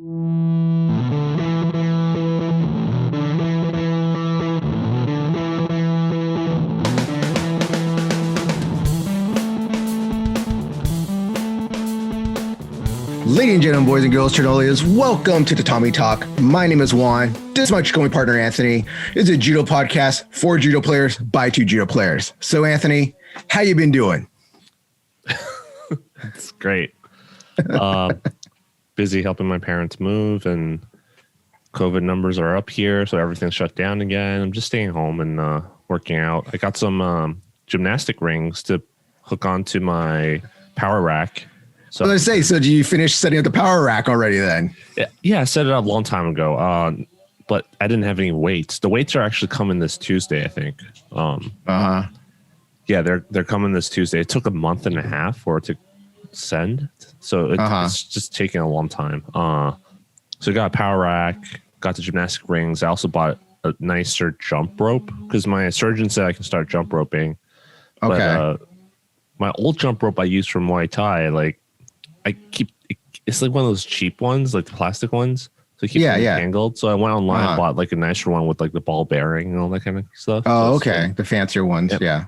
Ladies and gentlemen, boys and girls, Chernolias, welcome to Tatami Talk. My name is Juan. This is my co partner, Anthony. It's a judo podcast for judo players by two judo players. So, Anthony, how you been doing? It's great. Busy helping my parents move, and COVID numbers are up here, so everything's shut down again. I'm just staying home and working out. I got some gymnastic rings to hook onto my power rack. So I was going to say, so did you finish setting up the power rack already then? Yeah, I set it up a long time ago, but I didn't have any weights. The weights are actually coming this Tuesday, I think. Yeah, they're coming this Tuesday. It took a month and a half for it to send, so it's just taking a long time. So I got a power rack, got the gymnastic rings. I also bought a nicer jump rope because my surgeon said I can start jump roping. Okay. But, my old jump rope I used for Muay Thai, it's like one of those cheap ones, like the plastic ones. So it keeps it tangled. So I went online and bought like a nicer one with like the ball bearing and all that kind of stuff. Oh, okay. The fancier ones. Yep. Yeah.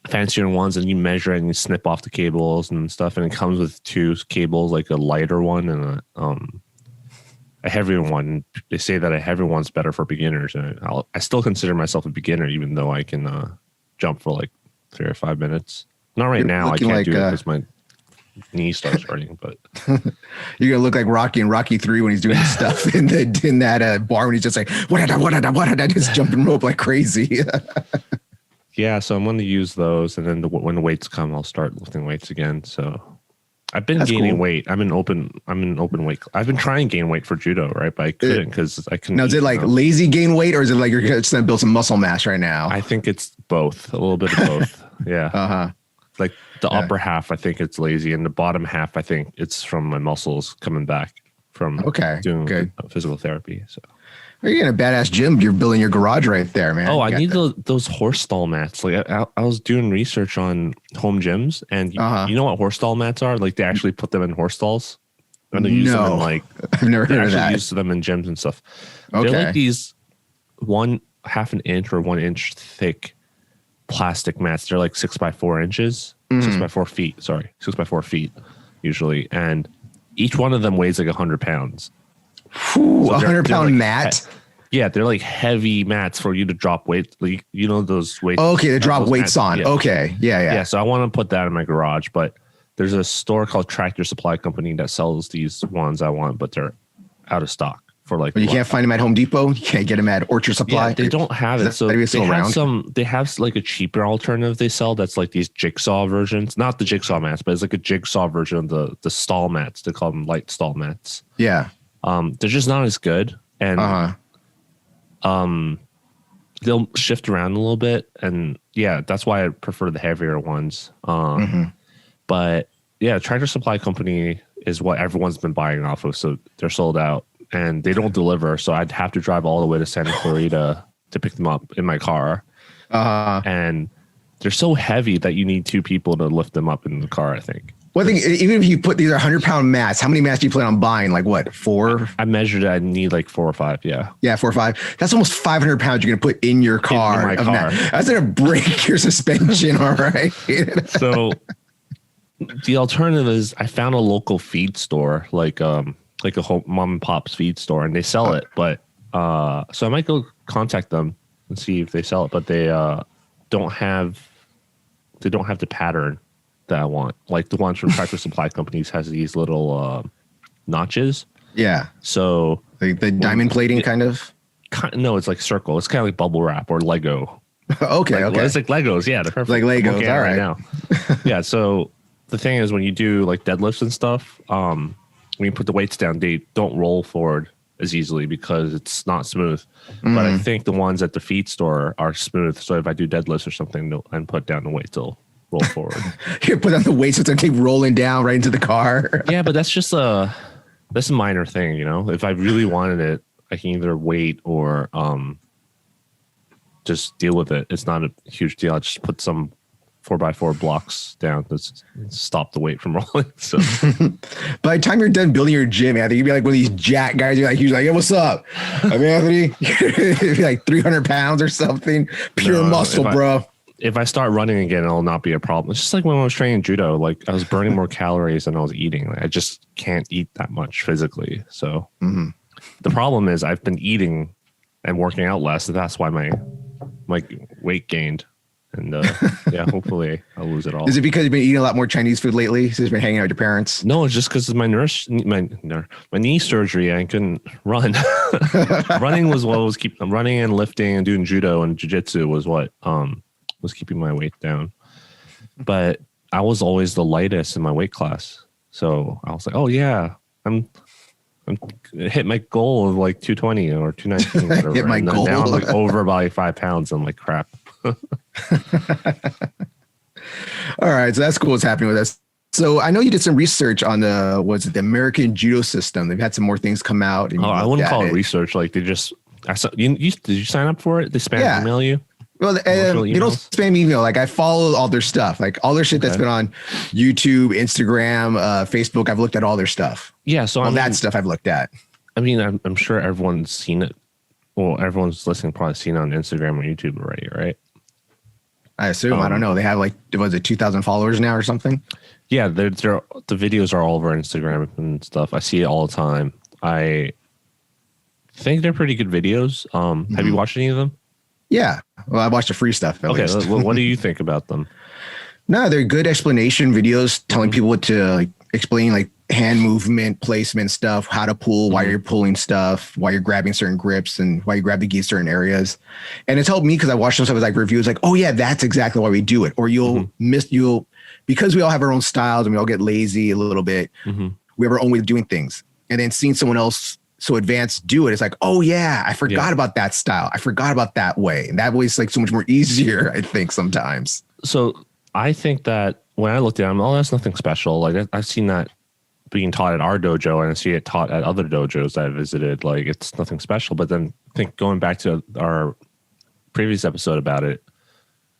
Fancier ones, and you measure it and you snip off the cables and stuff. And it comes with two cables, like a lighter one and a heavier one. They say that a heavier one's better for beginners. And I still consider myself a beginner, even though I can jump for like 3 or 5 minutes. Not right now. I can't do it because my knee starts hurting, but you're gonna look like Rocky in Rocky 3 when he's doing stuff in that bar when he's just like what just jumping rope like crazy. Yeah, so I'm going to use those, and then when the weights come, I'll start lifting weights again. So I've been gaining weight. I'm in open weight. I've been trying to gain weight for judo, right? But I couldn't because I couldn't. Now, is it like lazy gain weight, or is it like you're just going to build some muscle mass right now? I think it's both, a little bit of both. Yeah. Like the upper half, I think it's lazy, and the bottom half, I think it's from my muscles coming back from doing physical therapy. So you're in a badass gym. You're building your garage right there, man. Oh, I need those horse stall mats. Like I was doing research on home gyms, and you know what horse stall mats are? Like they actually put them in horse stalls, and they use them in like I've never heard of that. Use them in gyms and stuff. Okay. They're like these 1/2 an inch or 1 inch thick plastic mats. They're like 6 by 4 inches, 6 by 4 feet. Sorry, 6 by 4 feet usually, and each one of them weighs like 100 pounds. Whew, so 100-pound mat. Yeah, they're like heavy mats for you to drop weight. Like, you know those weights. Oh, okay, to drop weights on. Yeah. Okay, yeah. So I want to put that in my garage, but there's a store called Tractor Supply Company that sells these ones I want, but they're out of stock for like. But you can't find them at Home Depot. You can't get them at Orchard Supply. Yeah, they don't have it. So they have like a cheaper alternative they sell. That's like these jigsaw versions, not the jigsaw mats, but it's like a jigsaw version of the stall mats. They call them light stall mats. Yeah. They're just not as good, and they'll shift around a little bit, and that's why I prefer the heavier ones. But yeah, Tractor Supply Company is what everyone's been buying off of, so they're sold out, and they don't deliver, so I'd have to drive all the way to Santa Clarita to pick them up in my car, and they're so heavy that you need 2 people to lift them up in the car, I think. Well, I think even if you put these are 100-pound mats, how many mats do you plan on buying? Like what, 4? I measured it. I need like 4 or 5. Yeah. Yeah, 4 or 5. That's almost 500 pounds you're going to put in your car. In my car. That's going to break your suspension. All right. So the alternative is I found a local feed store, like a home mom and pop's feed store, and they sell it. But so I might go contact them and see if they sell it, but they don't have the pattern that I want. Like the ones from Tractor Supply Companies has these little notches. Yeah. So the diamond plating kind of? No, it's like circle. It's kind of like bubble wrap or Lego. Okay. It's like Legos. Yeah. They're perfect. Like Legos. All right. Now. Yeah. So the thing is when you do like deadlifts and stuff, when you put the weights down, they don't roll forward as easily because it's not smooth. But I think the ones at the feed store are smooth. So if I do deadlifts or something and put down the weights, they'll roll forward. You put on the weights, so it's gonna keep rolling down right into the car. Yeah, but that's a minor thing, you know. If I really wanted it, I can either wait or just deal with it. It's not a huge deal. I just put some 4x4 blocks down to stop the weight from rolling. So by the time you're done building your gym, Anthony, you'd be like one of these jack guys. You're like, he's like, hey, what's up? I'm Anthony. You'd be like 300 pounds or something. Pure muscle, bro. If I start running again, it'll not be a problem. It's just like when I was training judo, like I was burning more calories than I was eating. Like, I just can't eat that much physically. So the problem is I've been eating and working out less. And that's why my weight gained. And yeah, hopefully I'll lose it all. Is it because you've been eating a lot more Chinese food lately? So you've been hanging out with your parents? No, it's just because of my knee surgery. I couldn't run. Running was what was running and lifting and doing judo and jiu-jitsu was what was keeping my weight down. But I was always the lightest in my weight class. So I was like, oh yeah, I'm hit my goal of like 220 or 219. Whatever. Hit my goal. Now I'm like over by 5 pounds. I'm like, crap. All right, so that's cool what's happening with us. So I know you did some research on the American Judo System. They've had some more things come out. And I wouldn't call it research. Like they just, did you sign up for it? They spam email you? Well, they don't spam email. Like I follow all their stuff, like all their shit that's been on YouTube, Instagram, Facebook. I've looked at all their stuff. Yeah, so that stuff I've looked at. I mean, I'm sure everyone's seen it. Well, everyone's listening probably seen it on Instagram or YouTube already, right? I assume. I don't know. They have like, was it 2,000 followers now or something? Yeah, the videos are all over Instagram and stuff. I see it all the time. I think they're pretty good videos. Have you watched any of them? Yeah. Well, I watched the free stuff. Okay. Well, what do you think about them? No, they're good explanation videos telling people what to like explain, like hand movement, placement stuff, how to pull, why you're pulling stuff, why you're grabbing certain grips and why you grab the gi certain areas. And it's helped me because I watched some stuff as like reviews like, oh yeah, that's exactly why we do it. Or you'll because we all have our own styles and we all get lazy a little bit. We have our own way of doing things. And then seeing someone else so advanced do it, it's like, oh yeah, I forgot about that style. I forgot about that way. And that way is like so much more easier, I think sometimes. So I think that when I looked at them, that's nothing special. Like I've seen that being taught at our dojo and I see it taught at other dojos that I visited. Like it's nothing special. But then I think going back to our previous episode about it,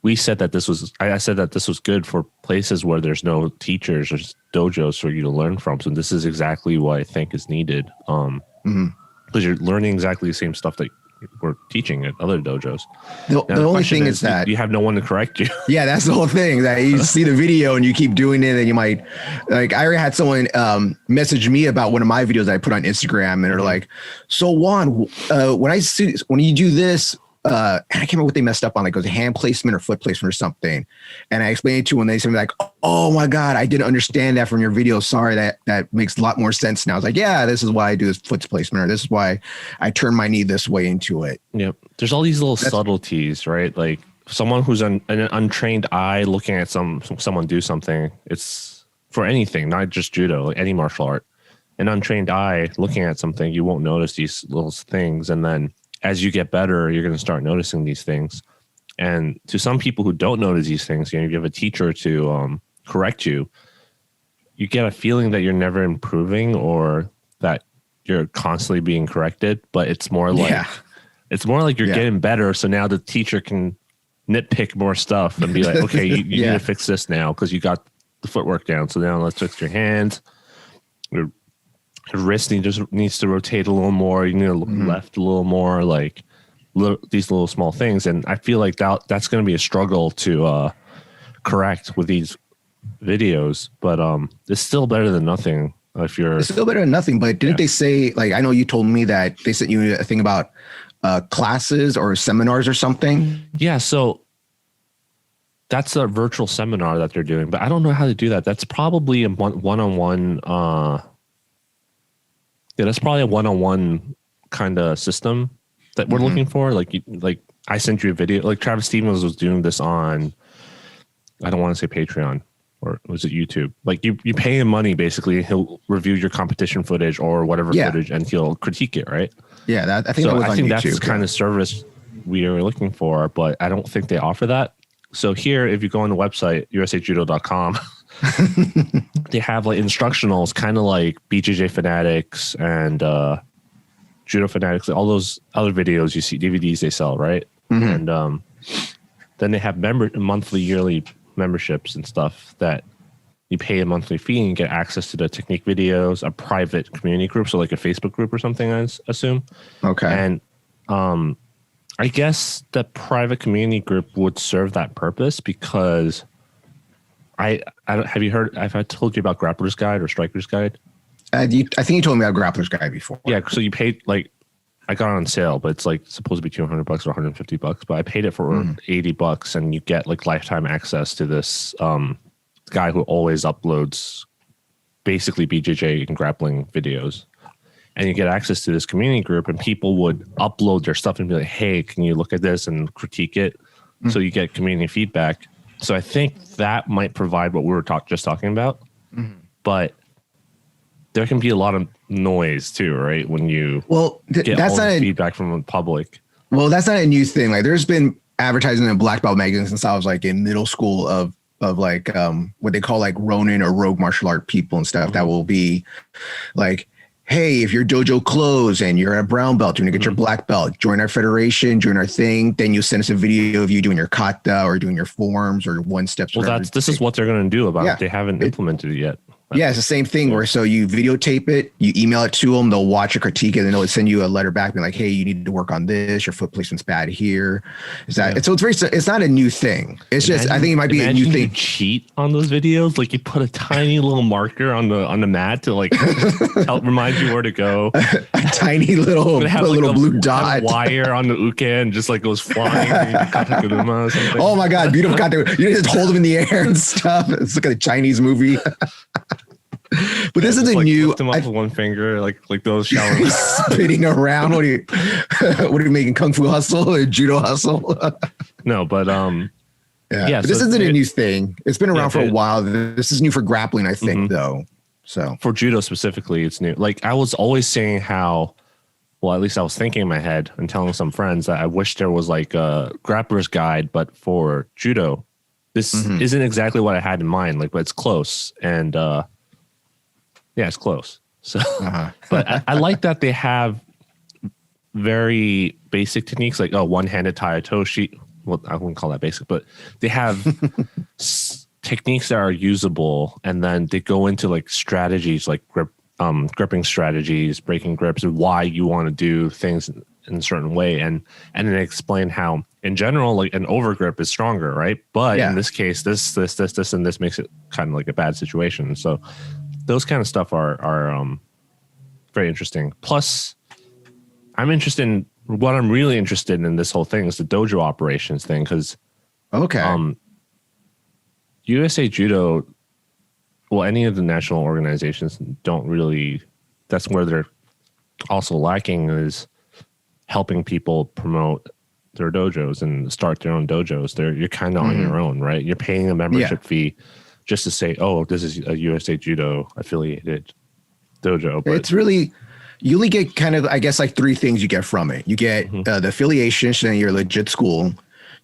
I said that this was good for places where there's no teachers or dojos for you to learn from. So this is exactly what I think is needed. Because you're learning exactly the same stuff that we're teaching at other dojos. The only thing is that you have no one to correct you. Yeah, that's the whole thing. That you see the video and you keep doing it, and you might like. I already had someone message me about one of my videos that I put on Instagram, and they're like, "So Juan, when you do this." I can't remember what they messed up on, like it was a hand placement or foot placement or something. And I explained it to them and they said like, oh my God, I didn't understand that from your video. Sorry, that makes a lot more sense now. I was like, yeah, this is why I do this foot placement, or this is why I turn my knee this way into it. Yep. There's all these little subtleties, right? Like someone who's an untrained eye looking at someone do something, it's for anything, not just judo, like any martial art. An untrained eye looking at something, you won't notice these little things. And then as you get better, you're going to start noticing these things. And to some people who don't notice these things, you have a teacher to correct you, you get a feeling that you're never improving or that you're constantly being corrected. But it's more like you're getting better. So now the teacher can nitpick more stuff and be like, okay, you need to fix this now because you got the footwork down. So now let's fix your hands. Your wrist needs to rotate a little more. You need to look left a little more, like these little small things. And I feel like that's going to be a struggle to correct with these videos. But it's still better than nothing. It's still better than nothing. But didn't they say, like, I know you told me that they sent you a thing about classes or seminars or something? Yeah. So that's a virtual seminar that they're doing, but I don't know how to do that. That's probably a one-on-one. That's probably a one-on-one kind of system that we're looking for. Like I sent you a video, like Travis Stevens was doing this on, I don't want to say Patreon, or was it YouTube? Like you pay him money, basically. He'll review your competition footage or whatever footage and he'll critique it. Right. Yeah. I think that's the kind of service we are looking for, but I don't think they offer that. So here, if you go on the website, usajudo.com, they have like instructionals, kind of like BJJ Fanatics and Judo Fanatics, all those other videos you see, DVDs they sell, right? And then they have monthly, yearly memberships and stuff that you pay a monthly fee and you get access to the technique videos, a private community group, so like a Facebook group or something, I assume. Okay. And I guess the private community group would serve that purpose because I told you about Grappler's Guide or Striker's Guide? I think you told me about Grappler's Guide before. Yeah, so you paid like, I got it on sale, but it's like supposed to be $200 or $150, but I paid it for $80 and you get like lifetime access to this guy who always uploads basically BJJ and grappling videos. And you get access to this community group and people would upload their stuff and be like, hey, can you look at this and critique it? So you get community feedback. So I think that might provide what we were just talking about. But there can be a lot of noise too, right? When you get that's all not the feedback from the public. Well, that's not a new thing. Like there's been advertising in black belt magazines since I was like in middle school of like what they call like Ronin or rogue martial art people and stuff that will be like, hey, if your dojo closed and you're a brown belt, you're gonna get your black belt, join our federation, join our thing. Then you send us a video of you doing your kata or doing your forms or one steps. Well, this is what they're gonna do about it. They haven't implemented it yet. Yeah, it's the same thing where so you videotape it, you email it to them, they'll watch it, critique it, and they'll send you a letter back being like, hey, you need to work on this, your foot placement's bad here. So it's not a new thing. It's just I think it might be a new thing. You cheat on those videos, like you put a tiny little marker on the mat to like help remind you where to go. A tiny little blue dot, wire on the uke, and just like goes flying. Oh my god, beautiful kata! You just hold them in the air and stuff. It's like a Chinese movie. But this isn't new. Lift them up with one finger, like those showers. Spinning around. What are you making? Kung Fu Hustle or Judo Hustle? No, but but this isn't a new thing. It's been around for a while. This is new for grappling, I think, though. So for judo specifically, it's new. Like I was always saying how, well, at least I was thinking in my head and telling some friends that I wish there was like a grappler's guide, but for judo. This isn't exactly what I had in mind, like, but it's close. And yeah, it's close. So, but I like that they have very basic techniques, like one-handed tie toshi. Well, I wouldn't call that basic, but they have techniques that are usable, and then they go into like strategies, like gripping strategies, breaking grips, and why you want to do things in a certain way, and then explain how, in general, like an overgrip is stronger, right? But in this case, this, and this makes it kind of like a bad situation. So those kind of stuff are very interesting. Plus, I'm really interested in this whole thing is the dojo operations thing, because USA Judo, well, any of the national organizations don't really. That's where they're also lacking, is helping people promote their dojos and start their own dojos. You're kind of on your own, right? You're paying a membership fee just to say, oh, this is a USA Judo affiliated dojo. But it's really, you only get kind of, I guess, like three things you get from it. You get the affiliation, so then you're a legit school.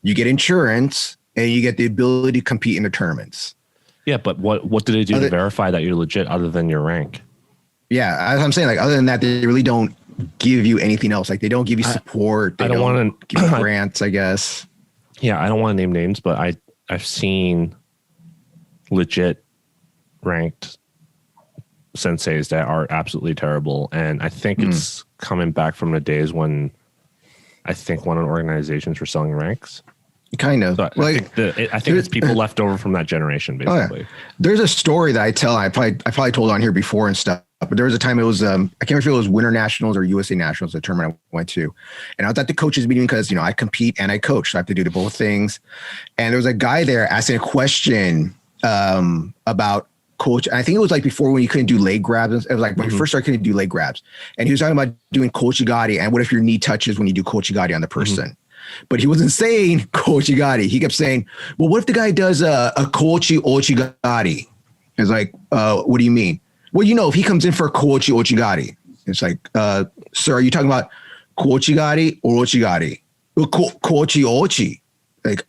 You get insurance, and you get the ability to compete in the tournaments. Yeah, but what do they do to verify that you're legit other than your rank? Yeah, as I'm saying, like other than that, they really don't give you anything else. Like they don't give you support. They don't want to give you grants, I guess. Yeah, I don't want to name names, but I've seen legit ranked senseis that are absolutely terrible, and I think it's coming back from the days when I think one of the organizations were selling ranks. Kind of. So like, I think it's people left over from that generation, basically. There's a story that I tell. I probably told on here before and stuff. But there was a time it was I can't remember if it was Winter Nationals or USA Nationals, the tournament I went to, and I was at the coaches meeting because I compete and I coach, so I have to do both things. And there was a guy there asking a question about coach. I think it was like before when you couldn't do leg grabs. It was like when you first started, couldn't do leg grabs, and he was talking about doing kochigari and what if your knee touches when you do kochigari on the person. But he wasn't saying kochigari. He kept saying, well, what if the guy does a kochi ochigari? It's like, what do you mean? Well, if he comes in for kochi ochigari, it's like, sir, are you talking about kochigari or ochigari? Well, kochi ochi. Like,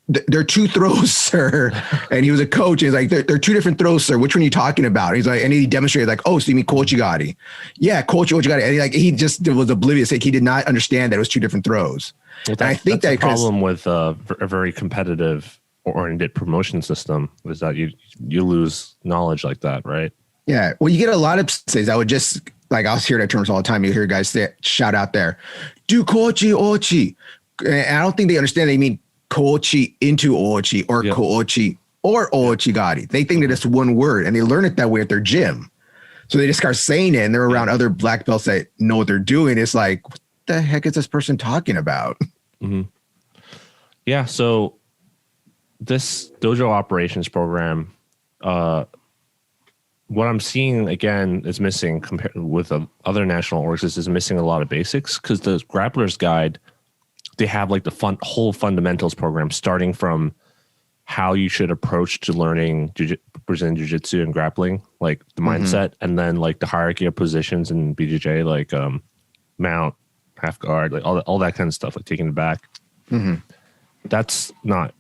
there are two throws, sir. And he was a coach. And he's like, there are two different throws, sir. Which one are you talking about? He's like, and he demonstrated like, oh, so you mean kochigari? Yeah, kochi ochigari. And he just was oblivious. Like he did not understand that it was two different throws. Well, and I think that's the problem with a very competitive oriented promotion system is that you lose knowledge like that, right? Yeah. Well, you get a lot of says I would just like I'll hear that terms all the time. You hear guys say shout out there, do kochi ochi. And I don't think they understand they mean kochi into ochi or kochi or ochigari. They think that it's one word and they learn it that way at their gym. So they just start saying it and they're around other black belts that know what they're doing. It's like, what the heck is this person talking about? Mm-hmm. Yeah. So this dojo operations program, what I'm seeing again is missing compared with other national orgs is missing a lot of basics, because the Grappler's Guide, they have like the whole fundamentals program starting from how you should approach to learning Brazilian Jiu-Jitsu and grappling, like the mindset, and then like the hierarchy of positions in BJJ, like mount, half guard, like all that kind of stuff, like taking it back. Mm-hmm. That's not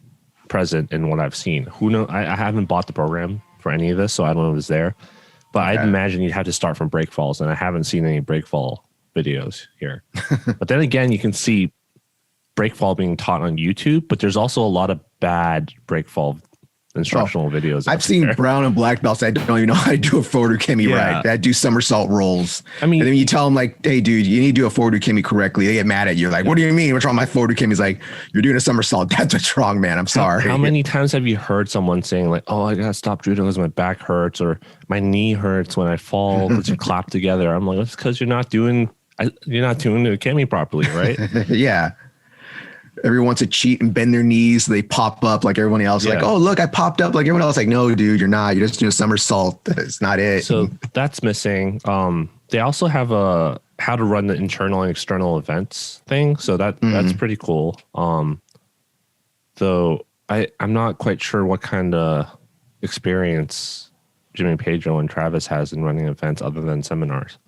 present in what I've seen. Who knows? I haven't bought the program for any of this, so I don't know if it's there. But I'd imagine you'd have to start from breakfalls, and I haven't seen any breakfall videos here. But then again, you can see breakfall being taught on YouTube, but there's also a lot of bad breakfall instructional videos. I've seen brown and black belts that don't even know how to do a forward ukemi right, that do somersault rolls. I mean, and then you tell them like, hey dude, you need to do a forward ukemi correctly. They get mad at you. Like, what do you mean? What's wrong with my forward ukemi? Is like, you're doing a somersault. That's what's wrong, man. I'm sorry. How many times have you heard someone saying like, oh, I gotta stop judo because my back hurts or my knee hurts when I fall because you clap together? I'm like, it's because you're not doing the ukemi properly, right? Yeah. Everyone wants to cheat and bend their knees. They pop up like everyone else. Like, oh, look, I popped up like everyone else. Like, no, dude, you're not. You're just doing a somersault. That's not it. So that's missing. They also have a how to run the internal and external events thing. So that's pretty cool. Though I'm not quite sure what kind of experience Jimmy Pedro and Travis has in running events other than seminars.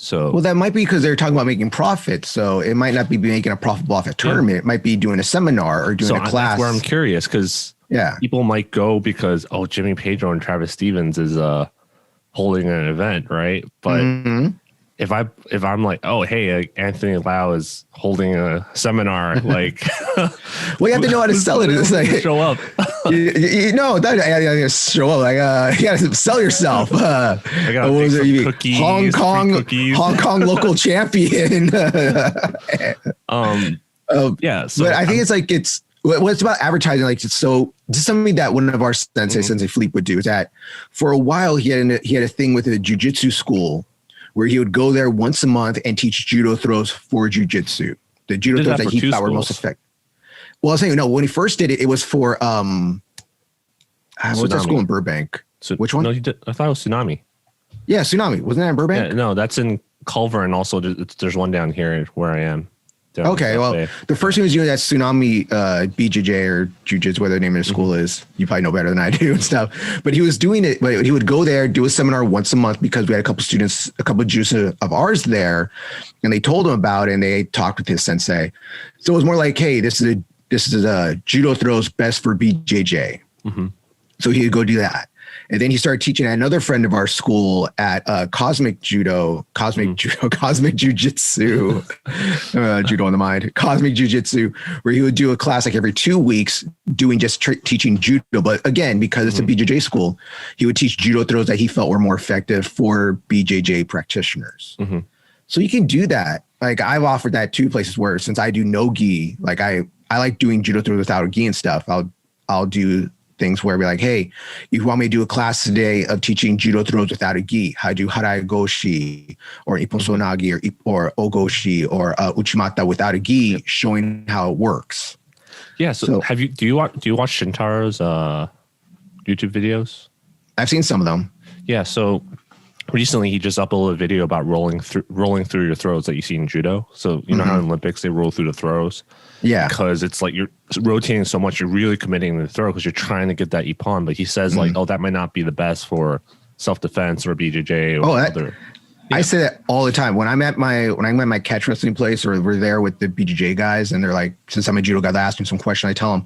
So, well, that might be because they're talking about making profit. So it might not be making a profitable off a tournament. It might be doing a seminar or doing a class. That's where I'm curious, because people might go because, Jimmy Pedro and Travis Stevens is holding an event, right? But if I'm like, oh, hey, Anthony Lau is holding a seminar, like, well, you have to know how to sell it. It's like show up. you know, show up. Like, you got to sell yourself. I got cookies, Hong Kong local champion. Yeah. So but I think it's like what's about advertising. Like, so this is something that one of our Sensei Philippe would do. Is that for a while he had a thing with a jiu-jitsu school where he would go there once a month and teach judo throws for jiu-jitsu. The judo throws that he thought were most effective. Well, I was saying, no, when he first did it, it was for, what's that school in Burbank? Which one? No, he did. I thought it was Tsunami. Yeah, Tsunami. Wasn't that in Burbank? Yeah, no, that's in Culver, and also there's one down here where I am. Okay, well, the first thing he was doing that Tsunami BJJ or Jiu-Jitsu, whatever the name of the school is. You probably know better than I do and stuff. But he was doing it, but he would go there, do a seminar once a month because we had a couple of Jews of ours there, and they told him about it and they talked with his sensei. So it was more like, hey, this is a judo throws best for BJJ. So he would go do that. And then he started teaching at another friend of our school at Cosmic Jiu-Jitsu, Judo on the mind, Cosmic Jiu-Jitsu, where he would do a class like every 2 weeks doing just teaching judo. But again, because it's a BJJ school, he would teach judo throws that he felt were more effective for BJJ practitioners. So you can do that. Like, I've offered that to places where, since I do no gi, like I like doing judo throws without a gi and stuff. I'll do things where we're like, hey, you want me to do a class today of teaching judo throws without a gi? How to do harai goshi or ipponsonagi or ogoshi or uchimata without a gi, showing how it works. Yeah. So do you watch Shintaro's YouTube videos? I've seen some of them. Yeah. So recently he just uploaded a video about rolling through your throws that you see in judo. So you know how in Olympics they roll through the throws. Yeah, because it's like you're rotating so much, you're really committing to the throw because you're trying to get that ippon. But he says like, oh, that might not be the best for self-defense or BJJ or other. I say that all the time when I'm at my catch wrestling place or we're there with the BJJ guys, and they're like, since I'm a judo guy, they ask me some question. I tell them,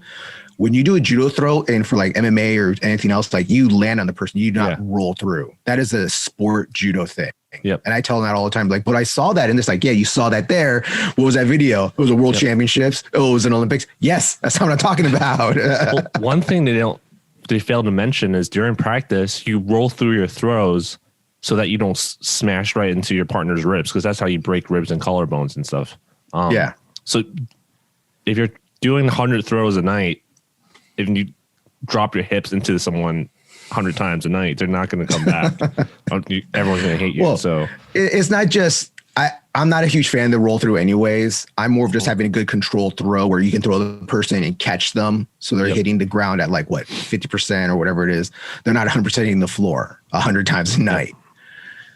when you do a judo throw and for like MMA or anything else, like you land on the person, you do not roll through. That is a sport judo thing. Yep. And I tell them that all the time, like, but I saw that. And it's like, yeah, you saw that there. What was that video? It was a world championships. Oh, it was an Olympics. Yes. That's what I'm talking about. Well, one thing they fail to mention is during practice, you roll through your throws so that you don't smash right into your partner's ribs, because that's how you break ribs and collarbones and stuff. So if you're doing 100 throws a night, if you drop your hips into someone 100 times a night, they're not going to come back. Everyone's going to hate you. Well, so it's not just, I'm not a huge fan of the roll through anyways. I'm more of just having a good control throw where you can throw the person and catch them. So they're hitting the ground at like 50% or whatever it is. They're not 100% hitting the floor 100 times a night.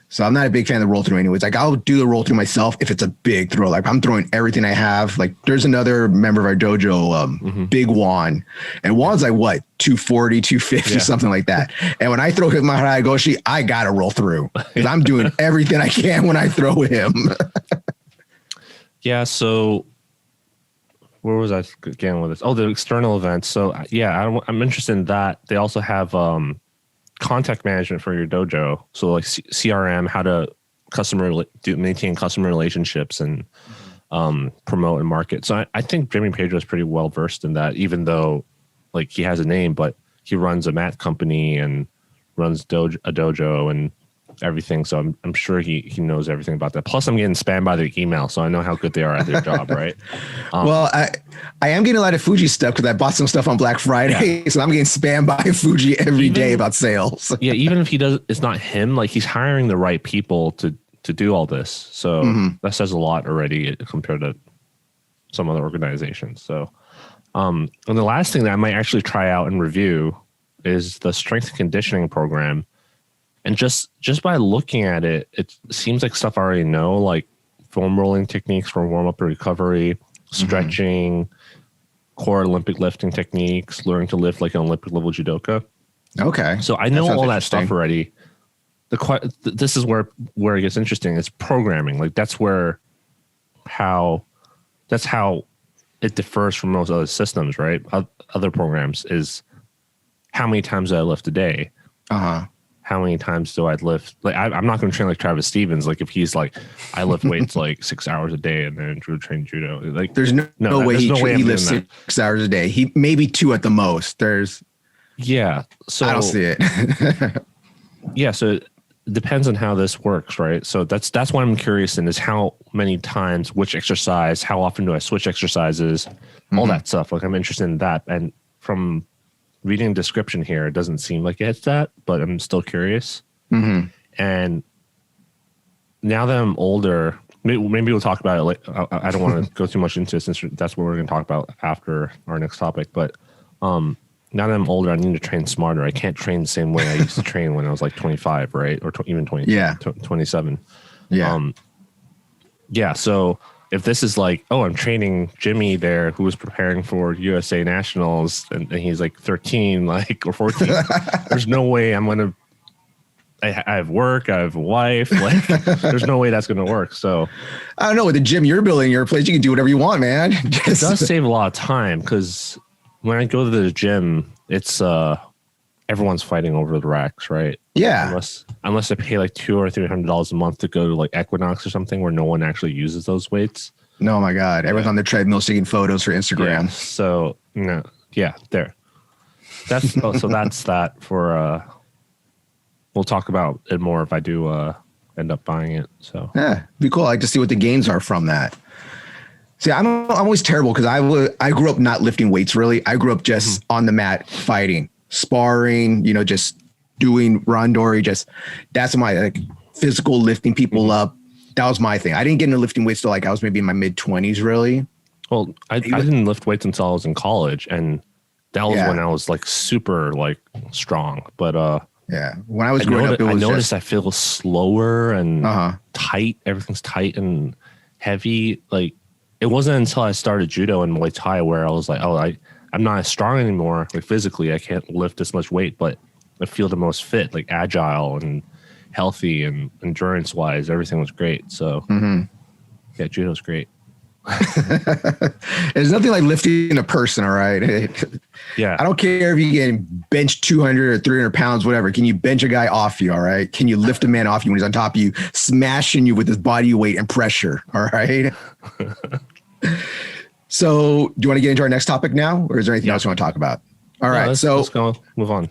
So I'm not a big fan of the roll through anyways. Like I'll do the roll through myself if it's a big throw. Like I'm throwing everything I have. Like there's another member of our dojo, Big Juan. And Juan's like what, 240, 250, something like that. And when I throw him my Haragoshi, I got to roll through because I'm doing everything I can when I throw him. Yeah. So where was I again with this? Oh, the external events. So yeah, I'm interested in that. They also have contact management for your dojo. So like CRM, how to maintain customer relationships and promote and market. So I think Jimmy Pedro is pretty well versed in that, even though like he has a name, but he runs a mat company and runs a dojo and everything. So I'm sure he knows everything about that. Plus I'm getting spammed by their email, so I know how good they are at their job, right? Well, I am getting a lot of Fuji stuff because I bought some stuff on Black Friday. So I'm getting spammed by Fuji every day about sales. Yeah, even if it's not him, like he's hiring the right people to do all this. So that says a lot already compared to some other organizations. So and the last thing that I might actually try out and review is the strength and conditioning program. And just by looking at it, it seems like stuff I already know, like foam rolling techniques for warm-up and recovery, stretching, core Olympic lifting techniques, learning to lift like an Olympic level judoka. Okay. So I know all that stuff already. This is where it gets interesting. It's programming. Like that's how it differs from most other systems, right? Other programs is how many times do I lift a day? How many times do I lift? Like I'm not going to train like Travis Stevens. Like if he's like, I lift weights like 6 hours a day and then train judo. Like there's no way he lifts 6 hours a day. He maybe 2 at the most. So I don't see it. Yeah. So it depends on how this works, right? So that's why I'm curious in is how many times, which exercise, how often do I switch exercises, all that stuff. Like I'm interested in that. And from reading the description here, it doesn't seem like it's that, but I'm still curious. And now that I'm older, maybe we'll talk about it. Like, I don't want to go too much into it since that's what we're going to talk about after our next topic. But now that I'm older, I need to train smarter. I can't train the same way I used to train when I was like 25, right? Or even 27. Yeah. So if this is like, oh, I'm training Jimmy there who was preparing for USA Nationals and he's like 13, like, or 14, there's no way I'm going to, I have work, I have a wife, like there's no way that's going to work. So I don't know, with the gym you're building, your place, you can do whatever you want, man. It does save a lot of time because when I go to the gym, it's, everyone's fighting over the racks, right? Yeah. Unless I pay like $200 or $300 a month to go to like Equinox or something where no one actually uses those weights. No, my God. Everyone's on their treadmill taking photos for Instagram. Yeah. So, no. Yeah, there. That's so that's that for we'll talk about it more if I do end up buying it. So yeah, it'd be cool. I like to see what the gains are from that. See, I'm always terrible because I grew up not lifting weights really. I grew up just on the mat fighting, sparring, just doing randori, that's my like physical lifting people up. That was my thing. I didn't get into lifting weights till like I was maybe in my mid-20s really. Well, I didn't lift weights until I was in college, and that was when I was like super like strong. But yeah, when I was growing up, I noticed I feel slower and tight. Everything's tight and heavy. Like it wasn't until I started judo and Muay Thai where I was like, oh, I'm not as strong anymore. Like physically, I can't lift as much weight, but I feel the most fit, like agile and healthy and endurance wise. Everything was great. So yeah, judo's great. There's nothing like lifting a person, all right? Yeah. I don't care if you can bench 200 or 300 pounds, whatever. Can you bench a guy off you, all right? Can you lift a man off you when he's on top of you, smashing you with his body weight and pressure, all right? So do you want to get into our next topic now, or is there anything else you want to talk about? All right, let's go move on.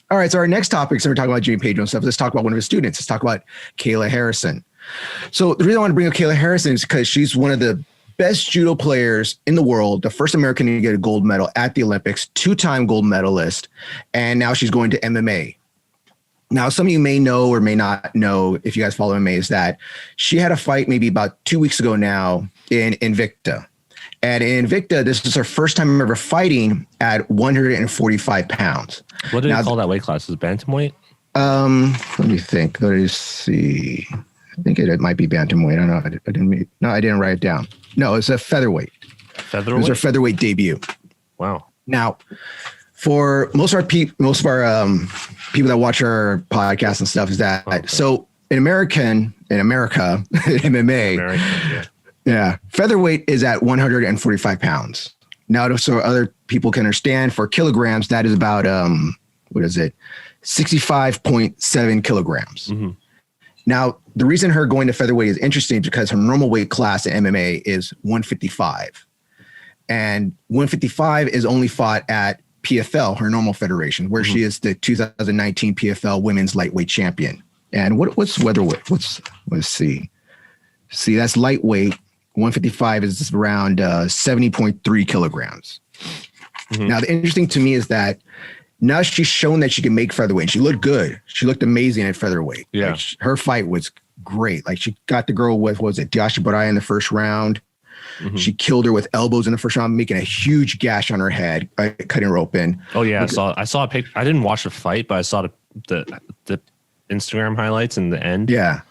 All right, so our next topic, so we're talking about Jimmy Pedro and stuff. Let's talk about one of his students. Let's talk about Kayla Harrison. So the reason I want to bring up Kayla Harrison is because she's one of the best judo players in the world, the first American to get a gold medal at the Olympics, 2-time gold medalist, and now she's going to MMA. Now, some of you may know or may not know, if you guys follow MMA, is that she had a fight maybe about 2 weeks ago now in Invicta. And in Invicta, this is her first time ever fighting at 145 pounds. What do you call that weight class? Is it bantamweight? Let me think. Let me see. I think it might be bantamweight. I don't know. I didn't write it down. No, it's a featherweight. Featherweight? It was her featherweight debut. Wow. Now, for most of our people that watch our podcast and stuff, is that so in America, in MMA, yeah, featherweight is at 145 pounds. Now, so other people can understand, for kilograms, that is about 65.7 kilograms. Mm-hmm. Now, the reason her going to featherweight is interesting is because her normal weight class in MMA is 155. And 155 is only fought at PFL, her normal federation, where she is the 2019 PFL women's lightweight champion. And what's featherweight? Let's see. See, that's lightweight. 155 is around 70.3 kilograms. Mm-hmm. Now, the interesting to me is that now she's shown that she can make featherweight. She looked good. She looked amazing at featherweight. Yeah. Like, her fight was great. Like, she got the girl with, Diashi Borai in the first round. Mm-hmm. She killed her with elbows in the first round, making a huge gash on her head, cutting her open. Oh yeah, I saw a picture. I didn't watch the fight, but I saw the Instagram highlights in the end. Yeah.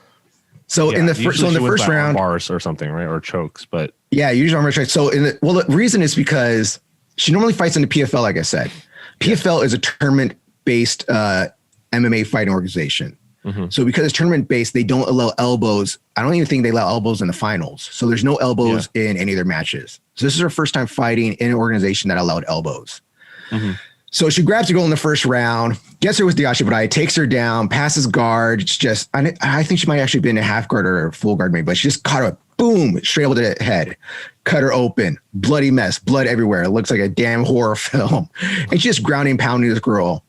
So in the first round, bars or something, right, or chokes, but yeah, usually armbar strikes. So the reason is because she normally fights in the PFL, like I said. PFL is a tournament-based MMA fighting organization. Mm-hmm. So because it's tournament-based, they don't allow elbows. I don't even think they allow elbows in the finals. So there's no elbows in any of their matches. So this is her first time fighting in an organization that allowed elbows. Mm-hmm. So she grabs the girl in the first round, gets her with Diashi Borai, takes her down, passes guard. It's just, I think she might actually been a half guard or a full guard maybe, but she just caught her, boom, straight over the head, cut her open, bloody mess, blood everywhere. It looks like a damn horror film. And she's just grounding, pounding this girl,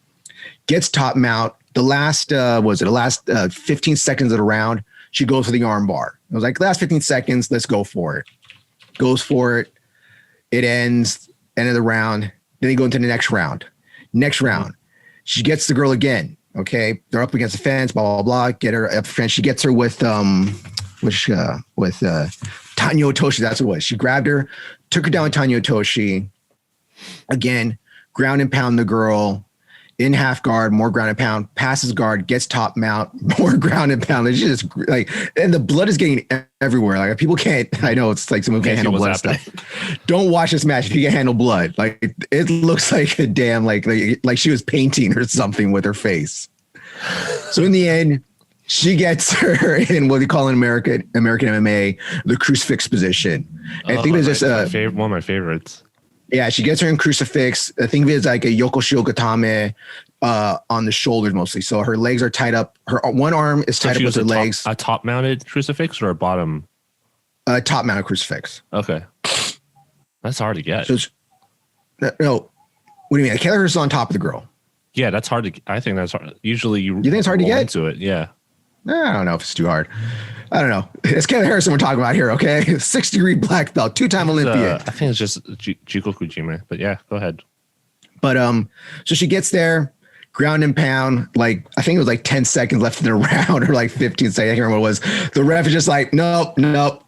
gets top mount. The last 15 seconds of the round, she goes for the arm bar. I was like, last 15 seconds, let's go for it. Goes for it. It ends, end of the round. Then they go into the next round. Next round, she gets the girl again. Okay, they're up against the fence. Blah blah blah. Get her up the fence. She gets her with Tanyo Otoshi. That's what it was. She grabbed her, took her down Tanyo Otoshi. Again, ground and pound the girl in half guard. More ground and pound. Passes guard. Gets top mount. More ground and pound. It's just like, and the blood is getting everywhere. Like, people can't. I know it's like someone can't handle blood stuff. Don't watch this match if you can handle blood. Like, it looks like a damn like she was painting or something with her face. So in the end, she gets her in what they call in American MMA the crucifix position. And I think it was just one of my favorites. Yeah, she gets her in crucifix. I think it's like a Yokoshi Okatame on the shoulders mostly. So her legs are tied up. Her one arm is tied up with her legs. A top-mounted crucifix or a bottom? Top-mounted crucifix. Okay. That's hard to get. So no, what do you mean? Kayla is on top of the girl. Yeah, that's hard to. I think that's hard. Usually, you think it's hard to get into it. Yeah. I don't know if it's too hard. I don't know. It's Kayla Harrison we're talking about here, okay? 6-degree black belt, 2-time Olympian. I think it's just Jikokujime, but yeah, go ahead. But so she gets there, ground and pound, like I think it was like 10 seconds left in the round or like 15 seconds. I can't remember what it was. The ref is just like, nope,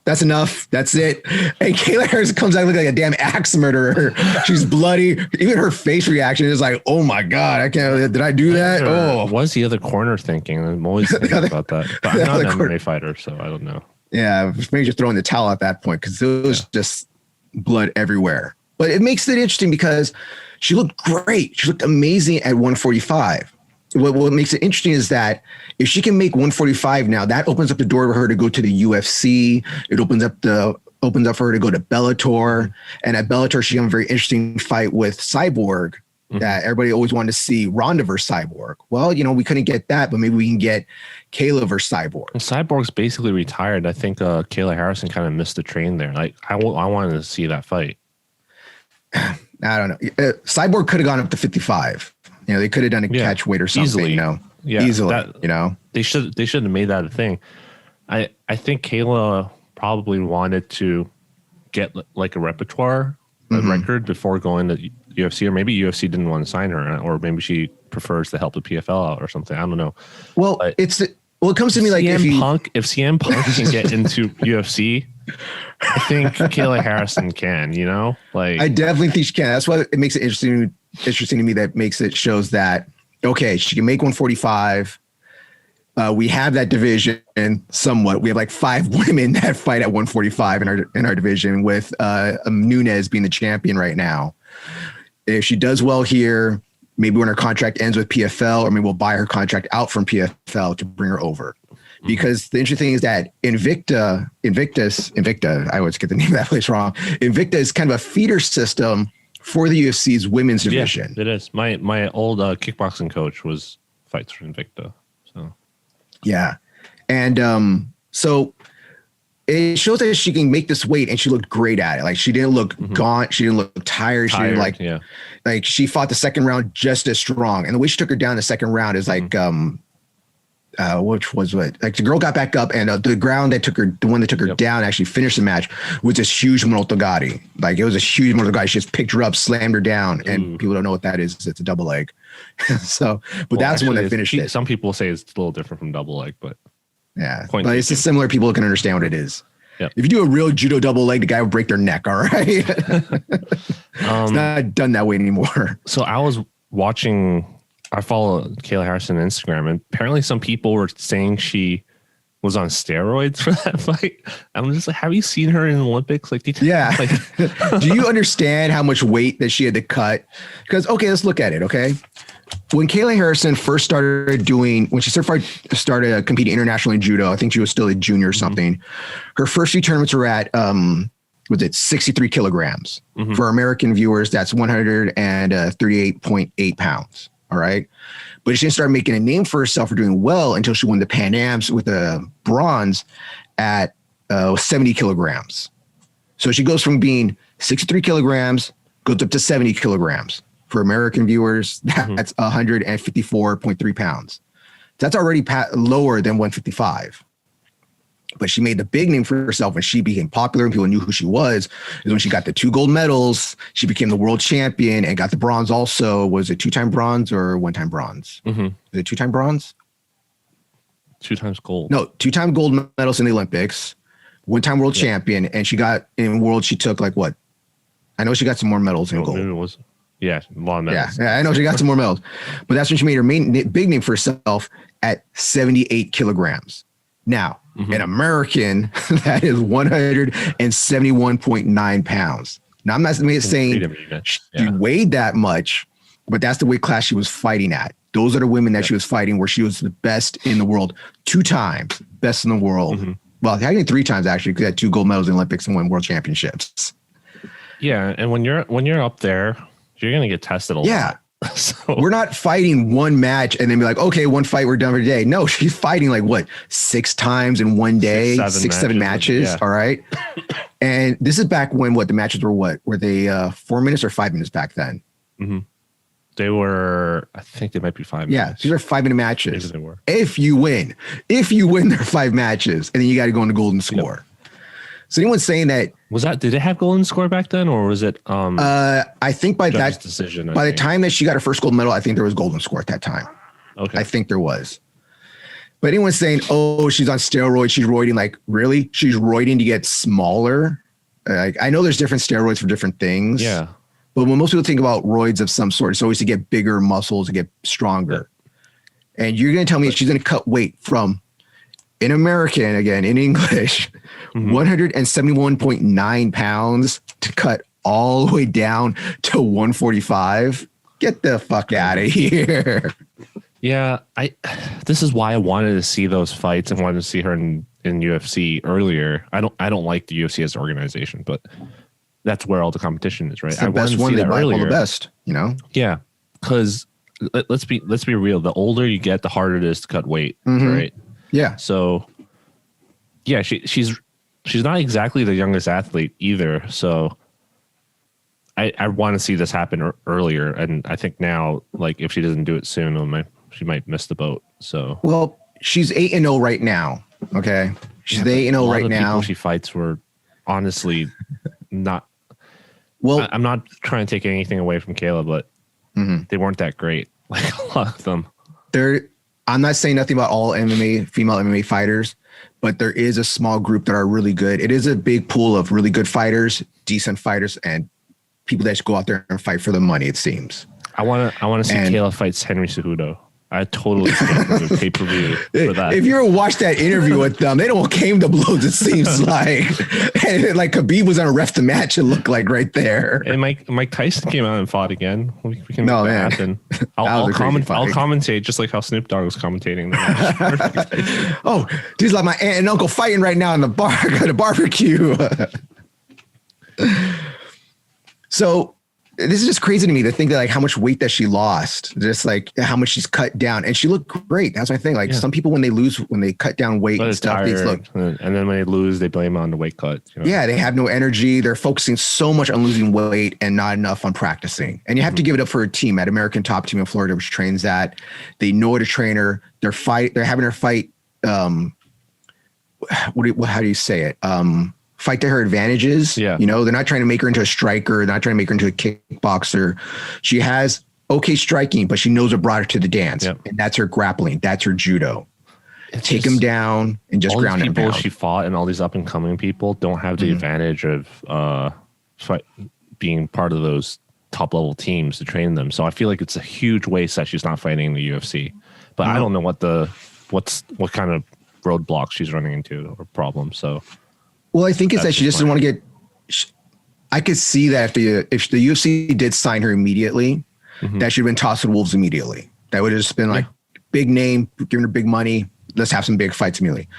that's enough. That's it. And Kayla Harrison comes out looking like a damn axe murderer. She's bloody. Even her face reaction is like, oh my God, I can't, did I do that? Oh, what's the other corner thinking? I'm always thinking about that. But I'm not an MMA fighter, so I don't know. Yeah, maybe just throwing the towel at that point because it was just blood everywhere. But it makes it interesting because she looked great. She looked amazing at 145. What makes it interesting is that if she can make 145 now, that opens up the door for her to go to the UFC. It opens up the opens up for her to go to Bellator. And at Bellator, she got a very interesting fight with Cyborg that everybody always wanted to see Ronda versus Cyborg. Well, we couldn't get that, but maybe we can get Kayla versus Cyborg. And Cyborg's basically retired. I think Kayla Harrison kind of missed the train there. Like I wanted to see that fight. I don't know. Cyborg could have gone up to 55. They could have done a catch weight or something. Easily. Easily. They should have made that a thing. I think Kayla probably wanted to get like a repertoire record before going to UFC, or maybe UFC didn't want to sign her, or maybe she prefers to help the PFL out or something. I don't know. Well, but it comes to me like if CM Punk can get into UFC, I think Kayla Harrison can. Like I definitely think she can. That's why it makes it interesting to me. That shows that okay, she can make 145. We have that division somewhat. We have like 5 women that fight at 145 in our division, with Nunes being the champion right now. If she does well here, maybe when her contract ends with PFL, or maybe we'll buy her contract out from PFL to bring her over. Because the interesting thing is that Invicta, I always get the name of that place wrong. Invicta is kind of a feeder system for the UFC's women's division. Yeah, it is. My old kickboxing coach fights for Invicta. So yeah. And so it shows that she can make this weight, and she looked great at it. Like she didn't look gaunt. She didn't look tired. She didn't like she fought the second round just as strong. And the way she took her down the second round is like, which was what? Like the girl got back up, and the one that took her down actually finished the match with this huge Monotogari. Like it was a huge Monotogari. She just picked her up, slammed her down, and people don't know what that is. It's a double leg. So, that's the one that finished it. Some people say it's a little different from double leg, but yeah, but it's just similar. People can understand what it is. Yep. If you do a real judo double leg, the guy will break their neck. All right. It's not done that way anymore. So I was watching, I follow Kayla Harrison on Instagram, and apparently some people were saying she was on steroids for that fight. I'm just like, have you seen her in the Olympics? Like, yeah. Like, do you understand how much weight that she had to cut? Because, okay, let's look at it. Okay. When Kayla Harrison first started competing internationally in judo, I think she was still a junior or something. Her first few tournaments were at, 63 kilograms. For American viewers, that's 138.8 pounds. All right. But she didn't start making a name for herself or doing well until she won the Pan Ams with a bronze at 70 kilograms. So she goes from being 63 kilograms, goes up to 70 kilograms. For American viewers, that's 154.3 pounds. That's already lower than 155. But she made the big name for herself when she became popular and people knew who she was, is when she got the 2 gold medals. She became the world champion and got the bronze also. Was it 2-time bronze or 1-time bronze? Is it 2-time bronze? 2 times gold. No, 2-time gold medals in the Olympics, 1-time world champion. And she got in world, she took like what? I know she got some more medals in gold. Maybe it was. Yeah, a lot of medals. Yeah, I know she got some more medals. But that's when she made her big name for herself at 78 kilograms. Now, an American, that is 171.9 pounds. Now, I'm not saying she weighed that much, but that's the weight class she was fighting at. Those are the women that she was fighting where she was the best in the world 2 times, best in the world. Well, I think 3 times actually, because she had 2 gold medals in the Olympics and 1 world championships. Yeah, and when you're up there, you're going to get tested a lot. So we're not fighting one match and then be like, okay, 1 fight, we're done for today. No, she's fighting like what, 6 times in one day, 7 matches. All right. And this is back when the matches were what? Were they 4 minutes or 5 minutes back then? They were, I think they might be 5 minutes. Yeah, these are 5-minute matches. Maybe they were. If you win their 5 matches, and then you got to go on the golden score. So anyone saying that did it have golden score back then, or was it I think by that decision, by the time that she got her first gold medal, I think there was golden score at that time. Okay. I think there was. But anyone saying, oh, she's on steroids, she's roiding, like, really? She's roiding to get smaller? Like, I know there's different steroids for different things. Yeah. But when most people think about roids of some sort, it's always to get bigger muscles, to get stronger. Yeah. And you're going to tell me she's going to cut weight from, in American, again, in English, 171.9 pounds to cut all the way down to 145. Get the fuck out of here. Yeah, this is why I wanted to see those fights and wanted to see her in in UFC earlier. I don't like the UFC as an organization, but that's where all the competition is, right? It's the best one. They buy all the best, you know? Yeah, because let's be real. The older you get, the harder it is to cut weight, right? Yeah. So, yeah, she's not exactly the youngest athlete either. So, I want to see this happen earlier, and I think now, like, if she doesn't do it soon, she might miss the boat. So, well, she's 8-0 right now. Okay, she's 8-0 right now. People she fights were honestly not. Well, I'm not trying to take anything away from Kayla, but they weren't that great. Like a lot of them. I'm not saying nothing about all female MMA fighters, but there is a small group that are really good. It is a big pool of really good fighters, decent fighters, and people that should go out there and fight for the money. It seems. I want to see Kayla fights Henry Cejudo. I totally stand for the pay-per-view for that. If you ever watched that interview with them, they don't came to blows, it seems like. And like Khabib was gonna ref the match, it looked like right there. And Mike Tyson came out and fought again. We can make that happen. I'll commentate just like how Snoop Dogg was commentating the match. Oh, dude's like my aunt and uncle fighting right now in the bar at a barbecue. So this is just crazy to me to think that like how much weight that she lost, just like how much she's cut down, and she looked great. That's my thing. Like some people when they cut down weight and stuff, they look, and then when they lose, they blame it on the weight cut. You know? Yeah, they have no energy. They're focusing so much on losing weight and not enough on practicing. And you have to give it up for a team at American Top Team in Florida, which trains that. They know how to train her. They're having her fight. How do you say it? Fight to her advantages. Yeah. You know, they're not trying to make her into a striker. They're not trying to make her into a kickboxer. She has okay striking, but she knows what brought her to the dance. Yep. And that's her grappling. That's her judo. Take him down and just ground him down. People she fought and all these up and coming people don't have the advantage of being part of those top level teams to train them. So I feel like it's a huge waste that she's not fighting in the UFC. But I don't know what kind of roadblocks she's running into or problems. So. Well, I think it's that she just didn't want to get. I could see that if the UFC did sign her immediately, that should have been tossed to the wolves immediately. That would have just been like big name, giving her big money. Let's have some big fights immediately.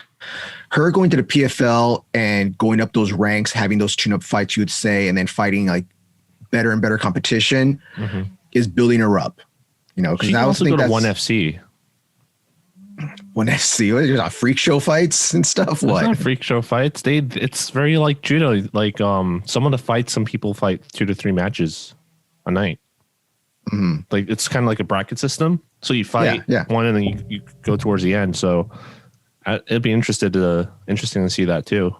Her going to the PFL and going up those ranks, having those tune-up fights, you would say, and then fighting like better and better competition is building her up. You know, because I also think that's ONE FC. ONE FC, what is it, freak show fights and stuff? What? It's not freak show fights. It's very like judo. Like some of the fights, some people fight 2 to 3 matches a night. Like it's kind of like a bracket system. So you fight one and then you go towards the end. So it'd be interesting to see that too.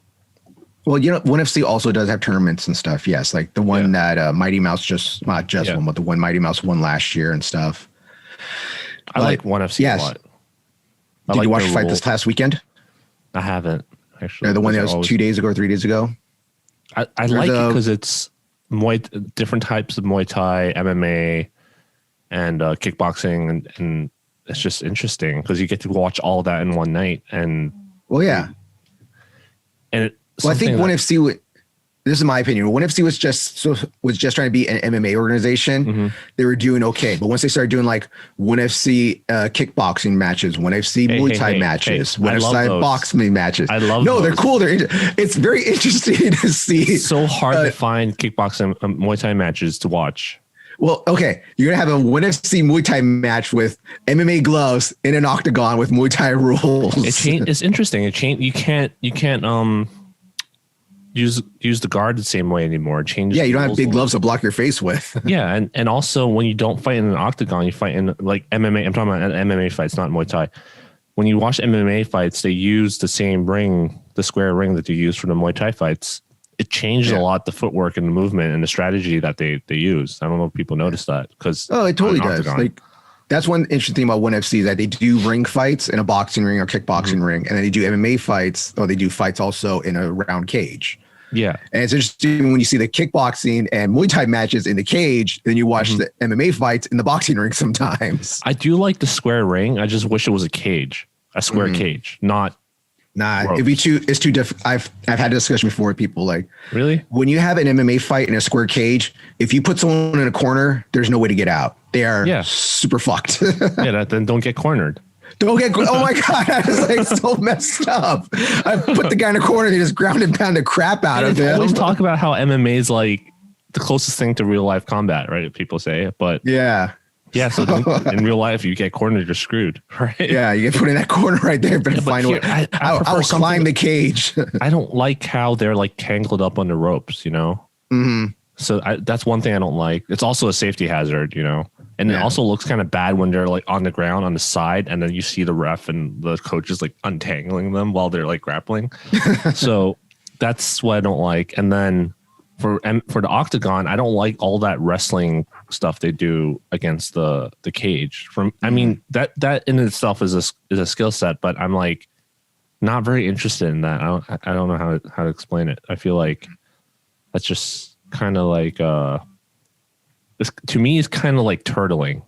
Well, you know, ONE FC also does have tournaments and stuff. Yes, like the one that Mighty Mouse one, but the one Mighty Mouse won last year and stuff. I like ONE FC a lot. Did you watch the fight this last weekend? I haven't actually. Yeah, the one that was 2 days ago or 3 days ago. I like it because it's different types of Muay Thai, MMA, and kickboxing, and it's just interesting because you get to watch all of that in one night. And I think ONE FC. This is my opinion. ONE FC was just trying to be an MMA organization. They were doing okay, but once they started doing like ONE FC kickboxing matches, ONE FC Muay Thai matches, ONE FC boxing matches. I love. No, they're cool. It's very interesting to see. It's so hard to find kickboxing Muay Thai matches to watch. Well, okay, you're gonna have a ONE FC Muay Thai match with MMA gloves in an octagon with Muay Thai rules. It's interesting. You can't use the guard the same way anymore. Change. Yeah, you don't have big gloves to block your face with. Yeah, and also when you don't fight in an octagon, you fight in like MMA. I'm talking about MMA fights, not Muay Thai. When you watch MMA fights, they use the same ring, the square ring that you use for the Muay Thai fights. It changes a lot, the footwork and the movement and the strategy that they use. I don't know if people notice that because it totally does. Like that's one interesting thing about ONE FC is that they do ring fights in a boxing ring or kickboxing ring, and then they do MMA fights, or they do fights also in a round cage. Yeah. And it's interesting when you see the kickboxing and Muay Thai matches in the cage, then you watch the MMA fights in the boxing ring sometimes. I do like the square ring. I just wish it was a square cage, not. Nah, it's too difficult. I've had a discussion before with people like, really? When you have an MMA fight in a square cage, if you put someone in a corner, there's no way to get out. They are super fucked. Then don't get cornered. Don't get. Oh my god, I was like so messed up. I put the guy in a corner. They just ground and pound the crap out of him. Always talk about how MMA is like the closest thing to real life combat, right? People say, but yeah. So in real life, you get cornered, you're screwed, right? Yeah, you get put in that corner right there, but find a way. I'll climb the cage. I don't like how they're like tangled up under ropes, you know? Mm-hmm. So that's one thing I don't like. It's also a safety hazard, you know? And it also looks kind of bad when they're like on the ground on the side, and then you see the ref and the coaches like untangling them while they're like grappling. So that's what I don't like. And then for the octagon, I don't like all that wrestling stuff they do against the cage. I mean, that in itself is a skill set, but I'm like not very interested in that. I don't know how to explain it. I feel like that's just kind of like to me it's kind of like turtling.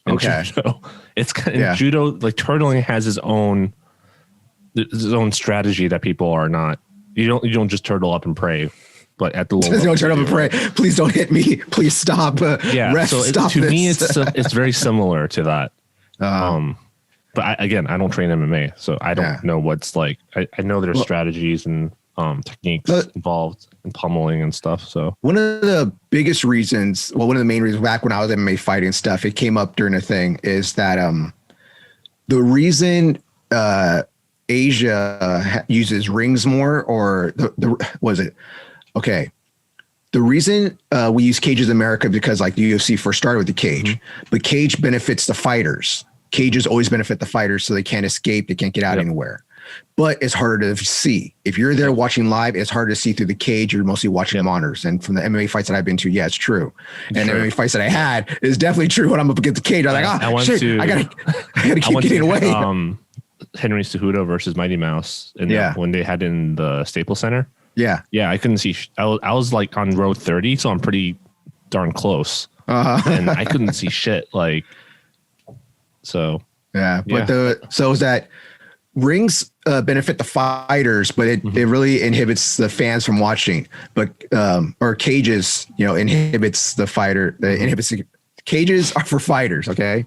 Okay. Judo. It's kind of judo, like turtling has its own strategy that people are not. You don't just turtle up and pray. But at the low don't turn up and pray. Please don't hit me. Please stop. Ref, so stop to this. me, it's very similar to that. But I don't train MMA, so I don't know what's like. I know there's strategies and techniques involved in pummeling and stuff. So one of the biggest reasons, one of the main reasons back when I was MMA fighting stuff, it came up during a thing, is that the reason Asia uses rings more, or was it? Okay. The reason we use cages in America, because like the UFC first started with the cage, but cage benefits the fighters. Cages always benefit the fighters, so they can't escape. They can't get out anywhere. But it's harder to see. If you're there watching live, it's harder to see through the cage. You're mostly watching monitors. And from the MMA fights that I've been to, it's true. And the MMA fights that I had is definitely true. When I'm up against the cage, I'm like, I gotta keep getting away. Henry Cejudo versus Mighty Mouse, when they had in the Staples Center. Yeah, I couldn't see. I was like on row 30, so I'm pretty darn close, and I couldn't see shit. Like, so so is that rings benefit the fighters, but it really inhibits the fans from watching. But or cages, inhibits the fighter. Cages are for fighters, okay?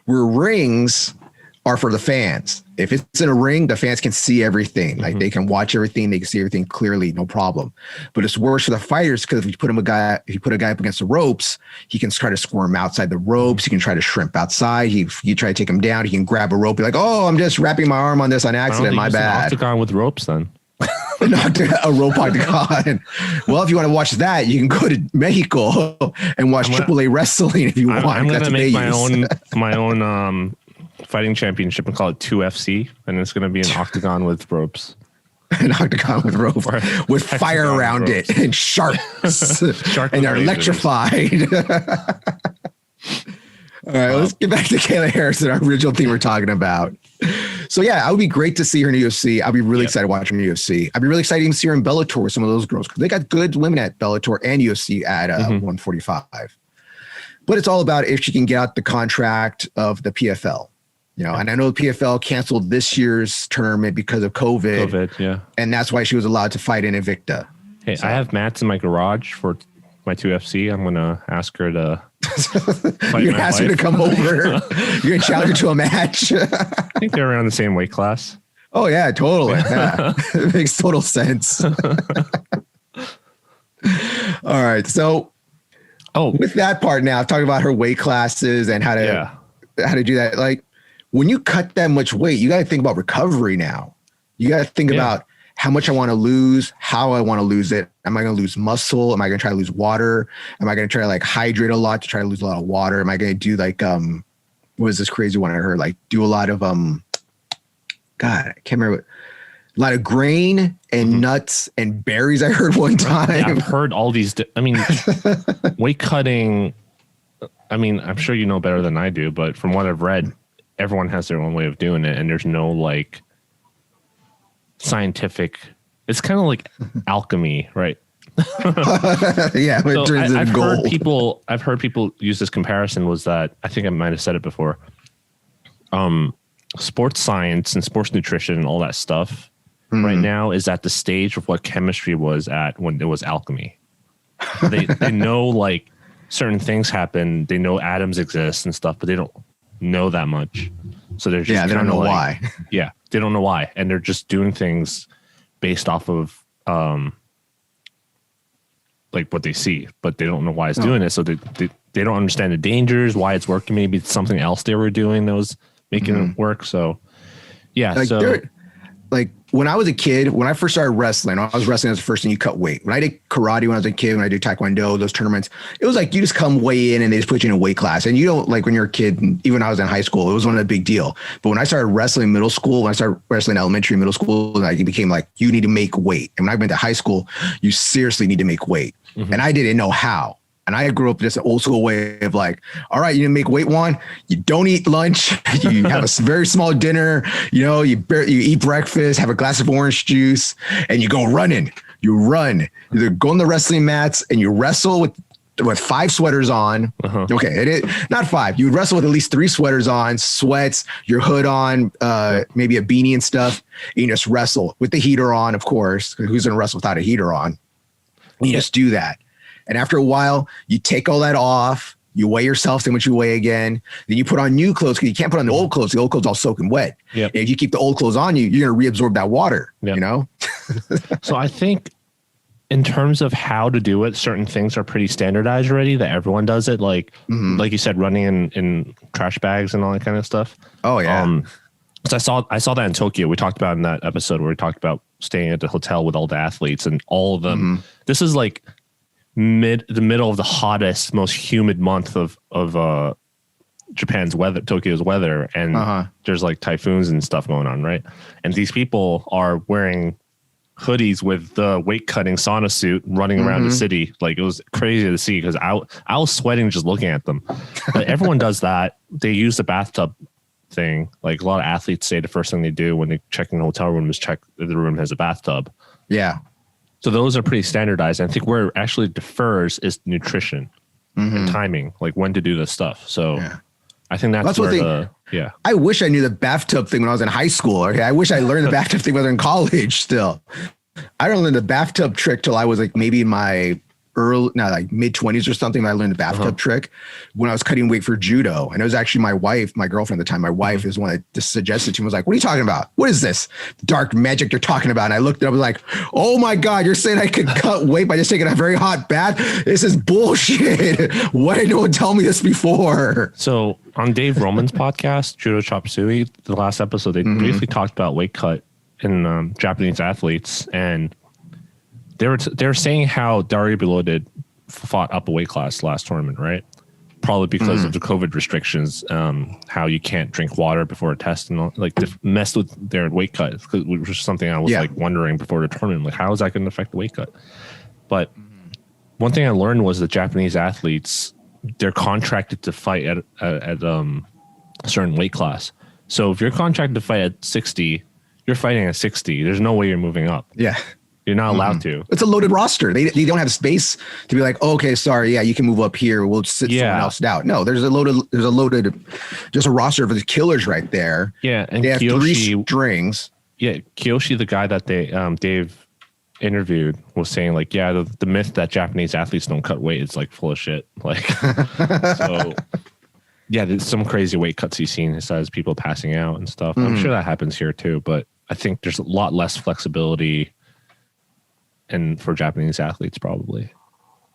Where rings are for the fans. If it's in a ring, the fans can see everything. Like they can watch everything, they can see everything clearly, no problem. But it's worse for the fighters because if you put a guy up against the ropes, he can try to squirm outside the ropes. He can try to shrimp outside. You try to take him down, he can grab a rope, be like, "Oh, I'm just wrapping my arm on this on accident. My bad." An octagon with ropes, then. A rope octagon. Well, if you want to watch that, you can go to Mexico and watch AAA wrestling if you want. I'm gonna make my own fighting championship and call it 2FC, and it's going to be an octagon with ropes. An octagon with ropes with fire around it and sharks. And they're electrified. All right, let's get back to Kayla Harrison, our original theme we're talking about. So yeah, it would be great to see her in the UFC. I'll be really excited watching the UFC. I'd be really excited to see her in Bellator with some of those girls, because they got good women at Bellator and UFC at 145. But it's all about if she can get out the contract of the PFL. And I know the PFL canceled this year's tournament because of COVID. And that's why she was allowed to fight in Invicta. Hey, I have mats in my garage for my 2FC. I'm going to ask her to fight. You're asking her to come over. You're going to challenge her to a match. I think they're around the same weight class. Oh, yeah, totally. Yeah. It makes total sense. All right. So with that part now, talking about her weight classes and how to do that, like, when you cut that much weight, you got to think about recovery now. You got to think about how much I want to lose, how I want to lose it. Am I going to lose muscle? Am I going to try to lose water? Am I going to try to like hydrate a lot to try to lose a lot of water? Am I going to do like, what was this crazy one I heard? Like do a lot of, God, I can't remember. A lot of grain and nuts and berries I heard one time. Yeah, I've heard all these. Weight cutting, I'm sure you know better than I do, but from what I've read, everyone has their own way of doing it, and there's no like scientific. It's kind of like alchemy, right? Yeah, so I've heard people use this comparison. Was that I think I might have said it before. Sports science and sports nutrition and all that stuff right now is at the stage of what chemistry was at when it was alchemy. They know like certain things happen. They know atoms exist and stuff, but they don't know that much. So they're just they don't know why. Yeah, they don't know why, and they're just doing things based off of like what they see, but they don't know why it's doing it. So they don't understand the dangers, why it's working. Maybe it's something else they were doing that was making it work. So yeah, like when I was a kid, when I first started wrestling, I was wrestling as the first thing you cut weight. When I did karate when I was a kid, when I did taekwondo, those tournaments, it was like you just come weigh in and they just put you in a weight class. And you don't, like when you're a kid, even when I was in high school, it was one of the big deal. But when I started wrestling middle school, when I started wrestling elementary, middle school, it became like, you need to make weight. And when I went to high school, you seriously need to make weight. And I didn't know how. And I grew up just an old school way of like, all right, you need to make weight, Juan. You don't eat lunch. You have a very small dinner. You eat breakfast, have a glass of orange juice, and you go running. You run. You go on the wrestling mats and you wrestle with 5 sweaters on. Okay, not 5. You would wrestle with at least 3 sweaters on, sweats, your hood on, maybe a beanie and stuff. And you just wrestle with the heater on, of course. Who's going to wrestle without a heater on? You just do that. And after a while, you take all that off, you weigh yourself, see what you weigh again. Then you put on new clothes because you can't put on the old clothes. The old clothes all soaking wet. Yep. And if you keep the old clothes on you, you're going to reabsorb that water, you know? So I think in terms of how to do it, certain things are pretty standardized already that everyone does it. Like you said, running in trash bags and all that kind of stuff. Oh, yeah. So I saw that in Tokyo. We talked about in that episode where we talked about staying at the hotel with all the athletes and all of them. This is like the middle of the hottest, most humid month of Japan's weather, Tokyo's weather, and there's like typhoons and stuff going on, right? And these people are wearing hoodies with the weight cutting sauna suit running around the city. Like, it was crazy to see because I was sweating just looking at them. But everyone does that. They use the bathtub thing. Like, a lot of athletes say the first thing they do when they check in the hotel room is check if the room has a bathtub. Yeah. So those are pretty standardized. And I think where it actually differs is nutrition and timing, like when to do this stuff. So I think that's where I wish I knew the bathtub thing when I was in high school. Okay, I wish I learned the bathtub thing when I was in college still. I don't learn the bathtub trick till I was like maybe in my mid-20s or something. I learned the bathtub trick when I was cutting weight for judo. And it was actually my wife, my girlfriend at the time, my wife is one that just suggested to me, was like, what are you talking about? What is this dark magic you're talking about? And I looked at it, I was like, oh my God, you're saying I could cut weight by just taking a very hot bath? This is bullshit. Why didn't no one tell me this before? So on Dave Roman's podcast, Judo Chop Suey, the last episode, they briefly talked about weight cut in Japanese athletes, and they were saying how Dario Belodid fought up a weight class last tournament, right? Probably because of the COVID restrictions, how you can't drink water before a test and all, like messed with their weight cut, which was something I was like wondering before the tournament, like how is that going to affect the weight cut? But one thing I learned was that Japanese athletes, they're contracted to fight at a certain weight class. So if you're contracted to fight at 60, you're fighting at 60. There's no way you're moving up. Yeah. You're not allowed to. It's a loaded roster. They don't have space to be like, oh, okay, sorry, you can move up here. We'll sit someone else down. No, there's a loaded, just a roster of the killers right there. Yeah, and they have Kiyoshi, 3 strings. Yeah, Kiyoshi, the guy that they Dave interviewed, was saying like, the myth that Japanese athletes don't cut weight is like full of shit. Like, so there's some crazy weight cuts he's seen. He says people passing out and stuff. I'm sure that happens here too, but I think there's a lot less flexibility. And for Japanese athletes, probably.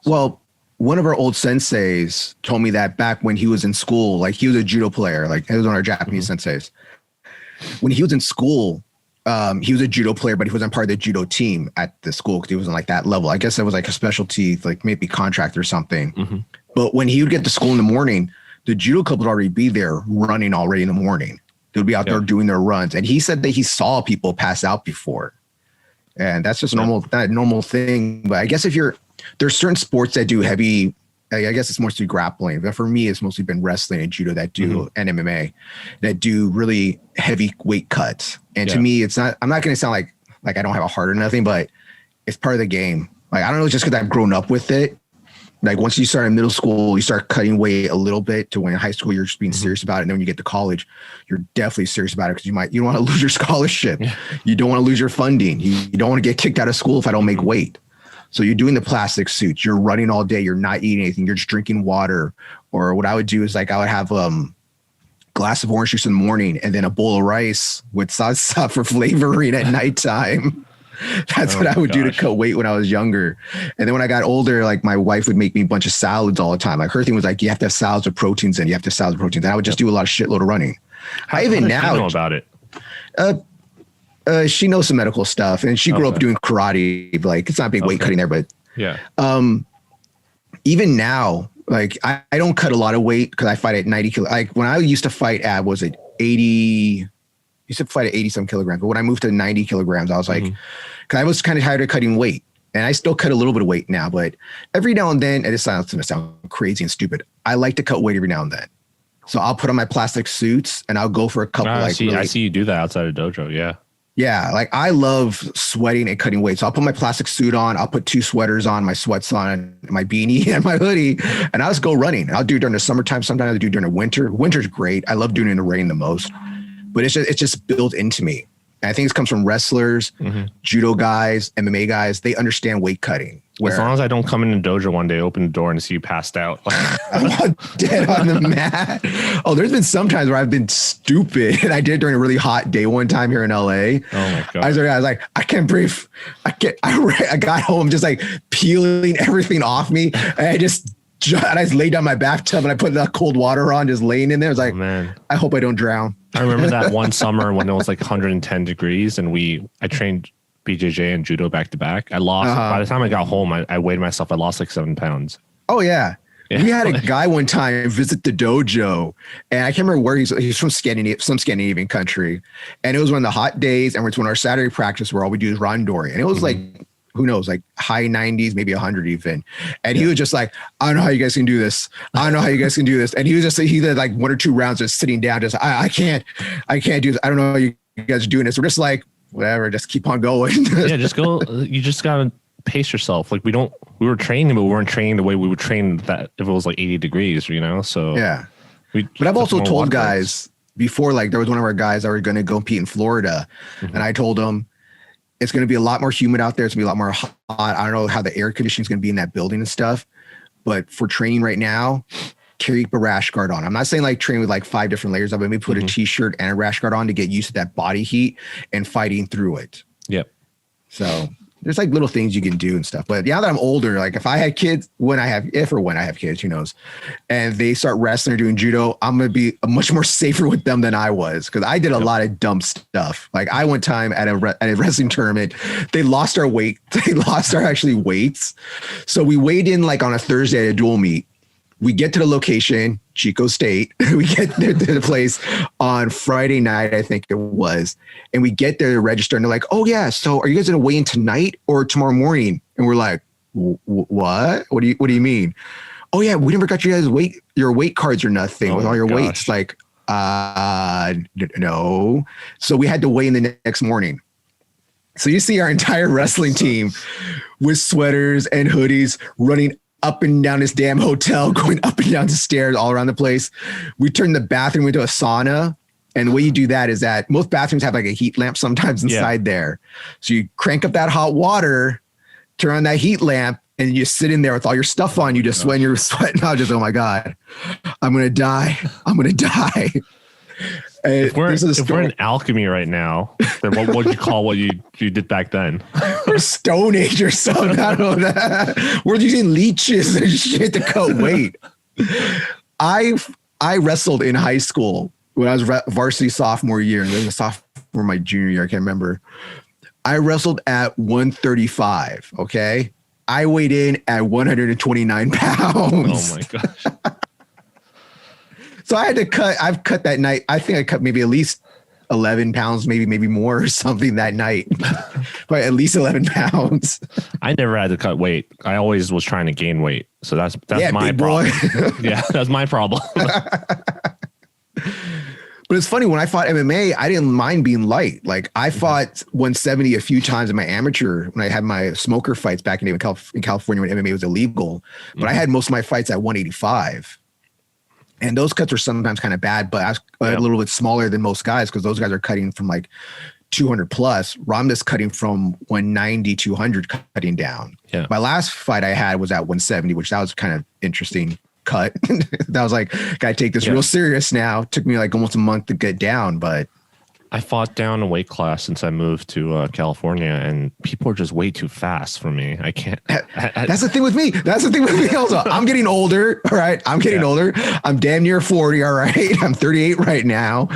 Well, one of our old senseis told me that back when he was in school, like he was a judo player, like he was one of our Japanese senseis. When he was in school, he was a judo player, but he wasn't part of the judo team at the school because he wasn't like that level. I guess that was like a specialty, like maybe contract or something. But when he would get to school in the morning, the judo club would already be there running already in the morning. They would be out there doing their runs. And he said that he saw people pass out before. And that's just a normal thing. But I guess there's certain sports that do heavy, I guess it's mostly grappling. But for me, it's mostly been wrestling and judo that do, and MMA that do really heavy weight cuts. And to me, I'm not going to sound like I don't have a heart or nothing, but it's part of the game. Like, I don't know, just because I've grown up with it. Like once you start in middle school, you start cutting weight a little bit to when in high school, you're just being serious about it. And then when you get to college, you're definitely serious about it because you don't want to lose your scholarship. Yeah. You don't want to lose your funding. You don't want to get kicked out of school if I don't make weight. So you're doing the plastic suits, you're running all day, you're not eating anything, you're just drinking water. Or what I would do is like, I would have glass of orange juice in the morning and then a bowl of rice with salsa for flavoring at nighttime. That's what I would do to cut weight when I was younger. And then when I got older, like my wife would make me a bunch of salads all the time. Like her thing was like, you have to have salads with proteins in. You have to have salads with proteins. And I would just do a lot of shitload of running. How does she know about it? She knows some medical stuff, and she grew up doing karate. Like it's not big weight cutting there, but yeah. Even now, like I don't cut a lot of weight because I fight at 90 kilos. Like when I used to fight at, was it 80? Used to fight at 80 some kilograms, but when I moved to 90 kilograms, I was like, because I was kind of tired of cutting weight, and I still cut a little bit of weight now, but every now and then, and this sounds going to sound crazy and stupid, I like to cut weight every now and then. So I'll put on my plastic suits and I'll go for a couple. I see you do that outside of dojo. Yeah. Yeah. Like I love sweating and cutting weight. So I'll put my plastic suit on. I'll put 2 sweaters on, my sweats on, my beanie and my hoodie, and I'll just go running. I'll do it during the summertime. Sometimes I'll do it during the winter. Winter's great. I love doing it in the rain the most, but it's just built into me. And I think it comes from wrestlers, judo guys, MMA guys. They understand weight cutting. As long as I don't come in the dojo one day, open the door and see you passed out. I'm dead on the mat. Oh, there's been some times where I've been stupid. And I did it during a really hot day one time here in LA. Oh my God. I was like, I can't breathe. I got home just like peeling everything off me. And I just laid down my bathtub and I put that cold water on, just laying in there. I was like, man, I hope I don't drown. I remember that one summer when it was like 110 degrees and I trained BJJ and judo back to back. I lost, by the time I got home, I weighed myself. I lost like 7 pounds. Oh yeah. We had a guy one time visit the dojo, and I can't remember where he's from some Scandinavian country. And it was one of the hot days, and it's when our Saturday practice where all we do is randori. And it was like, who knows, like high 90s, maybe 100 even. And he was just like, I don't know how you guys can do this. I don't know how you guys can do this. And he was just, he did like 1 or 2 rounds just sitting down, just, I can't do this. I don't know how you guys are doing this. We're just like, whatever, just keep on going. Yeah, just go. You just gotta pace yourself. Like we were training, but we weren't training the way we would train that if it was like 80 degrees, you know? So yeah. But I've also told guys before, like there was one of our guys that were going to go compete in Florida. And I told him it's going to be a lot more humid out there. It's going to be a lot more hot. I don't know how the air conditioning is going to be in that building and stuff, but for training right now, keep a rash guard on. I'm not saying like train with like 5 different layers of it. Maybe put a t-shirt and a rash guard on to get used to that body heat and fighting through it. Yep. So there's like little things you can do and stuff. But now that I'm older, like if I had kids, when I have kids, who knows, and they start wrestling or doing judo, I'm going to be much more safer with them than I was. Cause I did a lot of dumb stuff. Like I one time at a wrestling tournament, they lost our weight. They lost our actually weights. So we weighed in like on a Thursday at a dual meet. We get to the location, Chico State. We get there to the place on Friday night, I think it was. And we get there to register and they're like, oh yeah, so are you guys going to weigh in tonight or tomorrow morning? And we're like, what? What do you mean? Oh yeah, we never got you guys your weight cards or nothing with all your weights. Like, no. So we had to weigh in the next morning. So you see our entire wrestling team with sweaters and hoodies running up and down this damn hotel, going up and down the stairs all around the place. We turned the bathroom into a sauna. And the way you do that is that most bathrooms have like a heat lamp sometimes inside there. So you crank up that hot water, turn on that heat lamp, and you sit in there with all your stuff on. You just sweat, you're sweating. I was just, oh my God, I'm going to die. I'm going to die. If we're in alchemy right now, then what would you call what you did back then? We're Stone Age or something. I don't know that. We're using leeches and shit to cut weight. I wrestled in high school when I was varsity sophomore year, and then the sophomore my junior year. I can't remember. I wrestled at 135. Okay, I weighed in at 129 pounds. Oh my gosh. So I had to cut. I've cut that night. I think I cut maybe at least 11 pounds, maybe more or something that night. But at least 11 pounds. I never had to cut weight. I always was trying to gain weight. So that's my problem. Yeah, that's my problem. But it's funny, when I fought MMA, I didn't mind being light. Like I fought 170 a few times in my amateur when I had my smoker fights back in California when MMA was illegal. But I had most of my fights at 185. And those cuts were sometimes kind of bad, but I was a little bit smaller than most guys because those guys are cutting from like 200 plus. Ramda's cutting from 190, 200 cutting down. Yeah. My last fight I had was at 170, which that was kind of interesting. cut. That was like, gotta take this real serious now. Took me like almost a month to get down, but I fought down a weight class since I moved to California, and people are just way too fast for me. I can't. That's the thing with me. Also, I'm getting older. All right. I'm getting older. I'm damn near 40. All right. I'm 38 right now.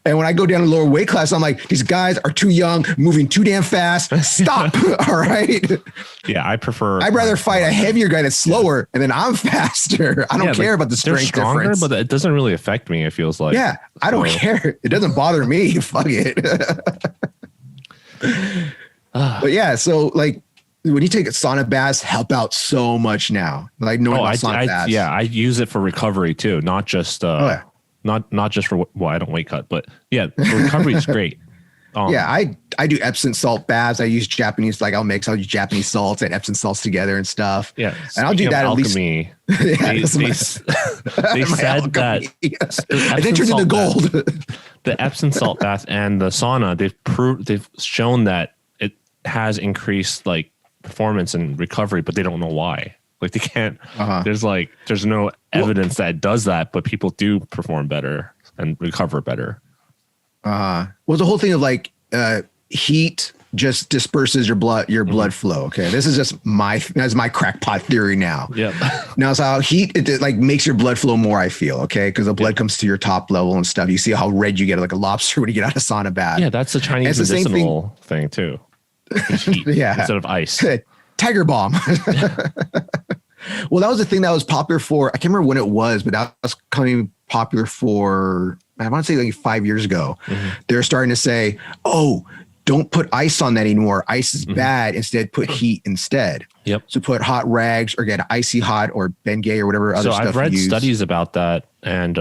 And when I go down to lower weight class, I'm like, these guys are too young, moving too damn fast. Stop. All right. Yeah. I'd rather fight a heavier guy that's slower and then I'm faster. I don't care about the strength stronger, difference. but it doesn't really affect me. It feels like. Yeah. I don't care. It doesn't bother me. Fuck it. But yeah, so like when you take a sauna baths, help out so much now. Like knowing about sauna baths. Yeah, I use it for recovery too, not just not just for I don't weight cut, but yeah, recovery is great. Yeah, I do Epsom salt baths. I use Japanese, like I'll use Japanese salts and Epsom salts together and stuff. Yeah, and I'll do that alchemy. At least. They said that I then turned into gold. The Epsom salt bath and the sauna, they've shown that it has increased like performance and recovery, but they don't know why. Like they can't. There's no evidence that it does that, but people do perform better and recover better. Well, the whole thing of like heat just disperses your blood flow. Okay, this is just that's my crackpot theory now. Yeah. Now, so how heat it like makes your blood flow more. I feel okay because the blood comes to your top level and stuff. You see how red you get like a lobster when you get out of sauna bath. Yeah, that's the Chinese medicinal thing too. Heat instead of ice. Tiger balm. Well, that was the thing that was popular for. I can't remember when it was, but that was coming popular for. I want to say like 5 years ago. They're starting to say, "Oh, don't put ice on that anymore. Ice is bad. Instead, put heat instead." Yep. So put hot rags or get icy hot or Bengay or whatever other stuff. So I've read studies about that, and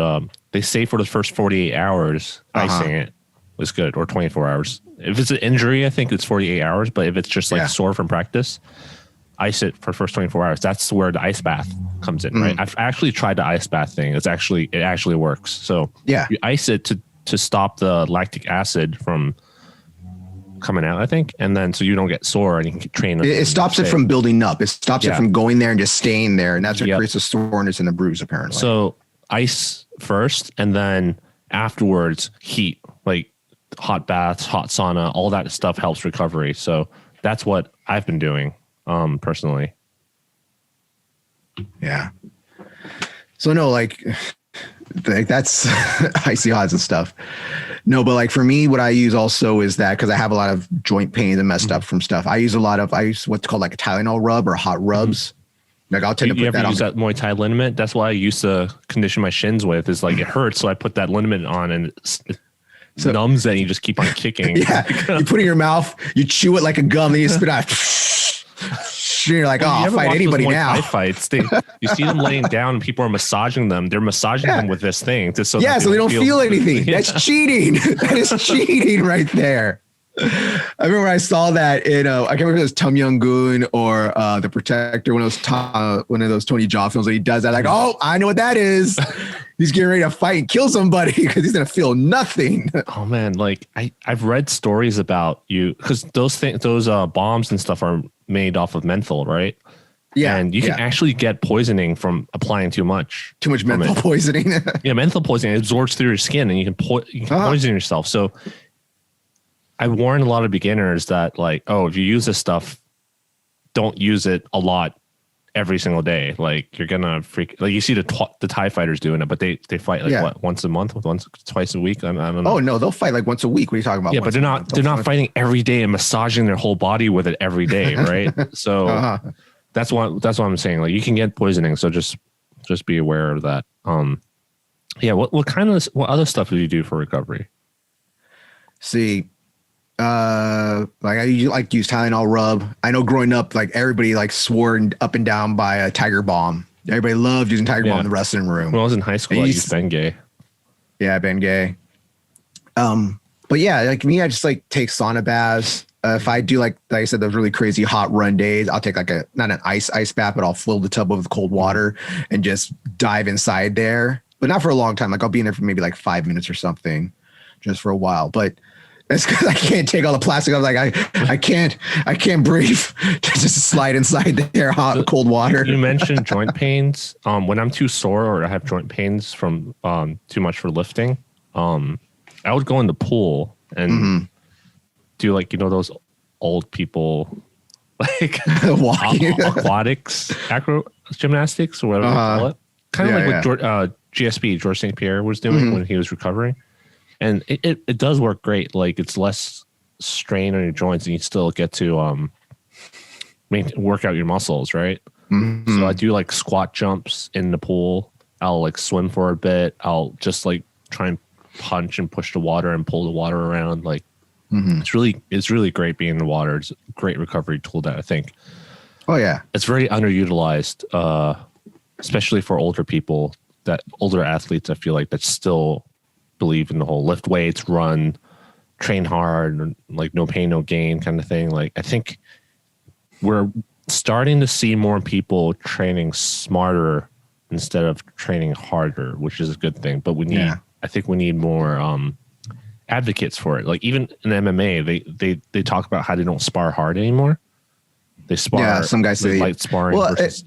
they say for the first 48 hours, icing it was good, or 24 hours. If it's an injury, I think it's 48 hours. But if it's just like sore from practice, ice it for the first 24 hours. That's where the ice bath comes in, right? I've actually tried the ice bath thing. It actually works. So you ice it to stop the lactic acid from coming out, I think. And then so you don't get sore and you can train. It stops it from building up. It stops it from going there and just staying there. And that's what creates the soreness and the bruise, apparently. So ice first, and then afterwards heat, like hot baths, hot sauna, all that stuff helps recovery. So that's what I've been doing. Personally. Yeah. So no, like that's icy hots and stuff. No, but like for me, what I use also is that because I have a lot of joint pain and messed up from stuff. I use what's called like a Tylenol rub or hot rubs. Like I'll tend to put that on. You ever use that Muay Thai liniment? That's what I used to condition my shins with. Is like it hurts, so I put that liniment on and it numbs and you just keep on kicking. Yeah, you put it in your mouth, you chew it like a gum, and you spit out. You're like, I'll fight anybody now. Thai fights. You see them laying down and people are massaging them. They're massaging them with this thing. So they don't feel anything. That's cheating. That is cheating right there. I remember I saw that in, I can't remember if it was Tum Young Goon or The Protector, one of those Tony Jaa films that he does that. Like, oh, I know what that is. He's getting ready to fight and kill somebody because he's going to feel nothing. Oh man. Like I've read stories about you because those bombs and stuff are made off of menthol, right? Yeah. And you can actually get poisoning from applying too much menthol poisoning. Yeah. Menthol poisoning absorbs through your skin and you can poison yourself. So I warn a lot of beginners that like, oh, if you use this stuff, don't use it a lot every single day. Like you're gonna like you see the Thai fighters doing it, but they fight like what, once a month, twice a week. I don't know. Oh no, they'll fight like once a week. What are you talking about? Yeah, but they're not fighting every day and massaging their whole body with it every day, right? So that's what I'm saying. Like you can get poisoning, so just be aware of that. Yeah. What other stuff do you do for recovery? See. Like I use Tylenol rub. I know growing up, like everybody like swore up and down by a Tiger Balm. Everybody loved using Tiger Balm in the wrestling room. When I was in high school, I used Bengay. Yeah, Bengay. But yeah, like me, I just like take sauna baths. If I do like I said, those really crazy hot run days, I'll take like not an ice bath, but I'll fill the tub with cold water and just dive inside there. But not for a long time. Like I'll be in there for maybe like 5 minutes or something, just for a while. But It's because I can't take all the plastic. I'm like, I can't breathe to just slide inside there, hot, cold water. You mentioned joint pains. When I'm too sore or I have joint pains from too much for lifting, I would go in the pool and do like, those old people like aquatics, acro gymnastics or whatever they call it. Kind of like what GSP, George St. Pierre, was doing when he was recovering. And it does work great. Like it's less strain on your joints and you still get to work out your muscles, right? So I do like squat jumps in the pool. I'll like swim for a bit. I'll just like try and punch and push the water and pull the water around. Like it's really great being in the water. It's a great recovery tool that I think. Oh yeah. It's very underutilized, especially for older people, older athletes, I feel like, that still believe in the whole lift weights, run, train hard, like no pain, no gain kind of thing. Like I think we're starting to see more people training smarter instead of training harder, which is a good thing. But I think we need more advocates for it. Like even in MMA, they talk about how they don't spar hard anymore. They spar. Yeah, some guys say light sparring. Versus,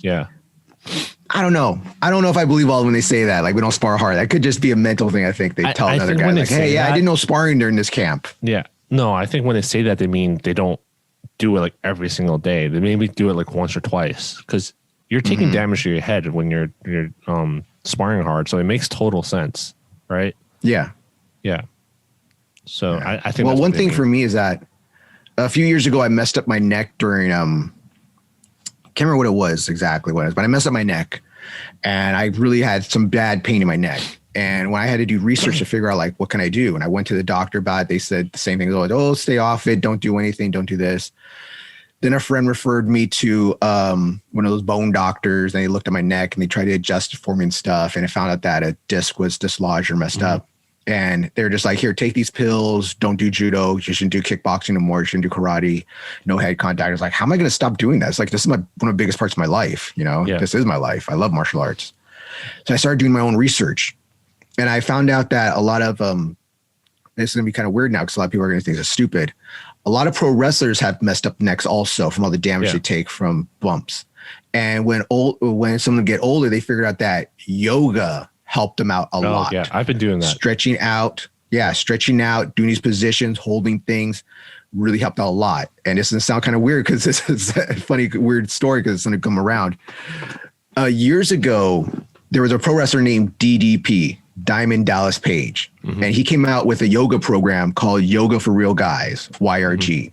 I don't know. I don't know if I believe all when they say that. Like we don't spar hard. That could just be a mental thing. I think they tell another guy like, "Hey, I didn't know sparring during this camp." Yeah. No, I think when they say that, they mean they don't do it like every single day. They maybe do it like once or twice because you're taking damage to your head when you're sparring hard. So it makes total sense, right? Yeah. Yeah. So I think. Well, one thing for me is that a few years ago I messed up my neck during can't remember what it was exactly what it was, but I messed up my neck and I really had some bad pain in my neck. And when I had to do research to figure out like, what can I do? And I went to the doctor about it. They said the same thing. They're like, oh, stay off it. Don't do anything. Don't do this. Then a friend referred me to one of those bone doctors and they looked at my neck and they tried to adjust it for me and stuff. And I found out that a disc was dislodged or messed up. And they're just like, here, take these pills. Don't do judo. You shouldn't do kickboxing anymore. You shouldn't do karate. No head contact. I was like, how am I going to stop doing that? It's like, this is one of the biggest parts of my life. This is my life. I love martial arts. So I started doing my own research and I found out that a lot of, this is going to be kind of weird now because a lot of people are going to think it's stupid. A lot of pro wrestlers have messed up necks also from all the damage they take from bumps. And when someone get older, they figured out that yoga helped them out a lot. Yeah, I've been doing that. Stretching out, doing these positions, holding things really helped out a lot. And this doesn't sound kind of weird because this is a funny, weird story because it's going to come around. Years ago, there was a pro wrestler named DDP, Diamond Dallas Page. And he came out with a yoga program called Yoga for Real Guys, YRG.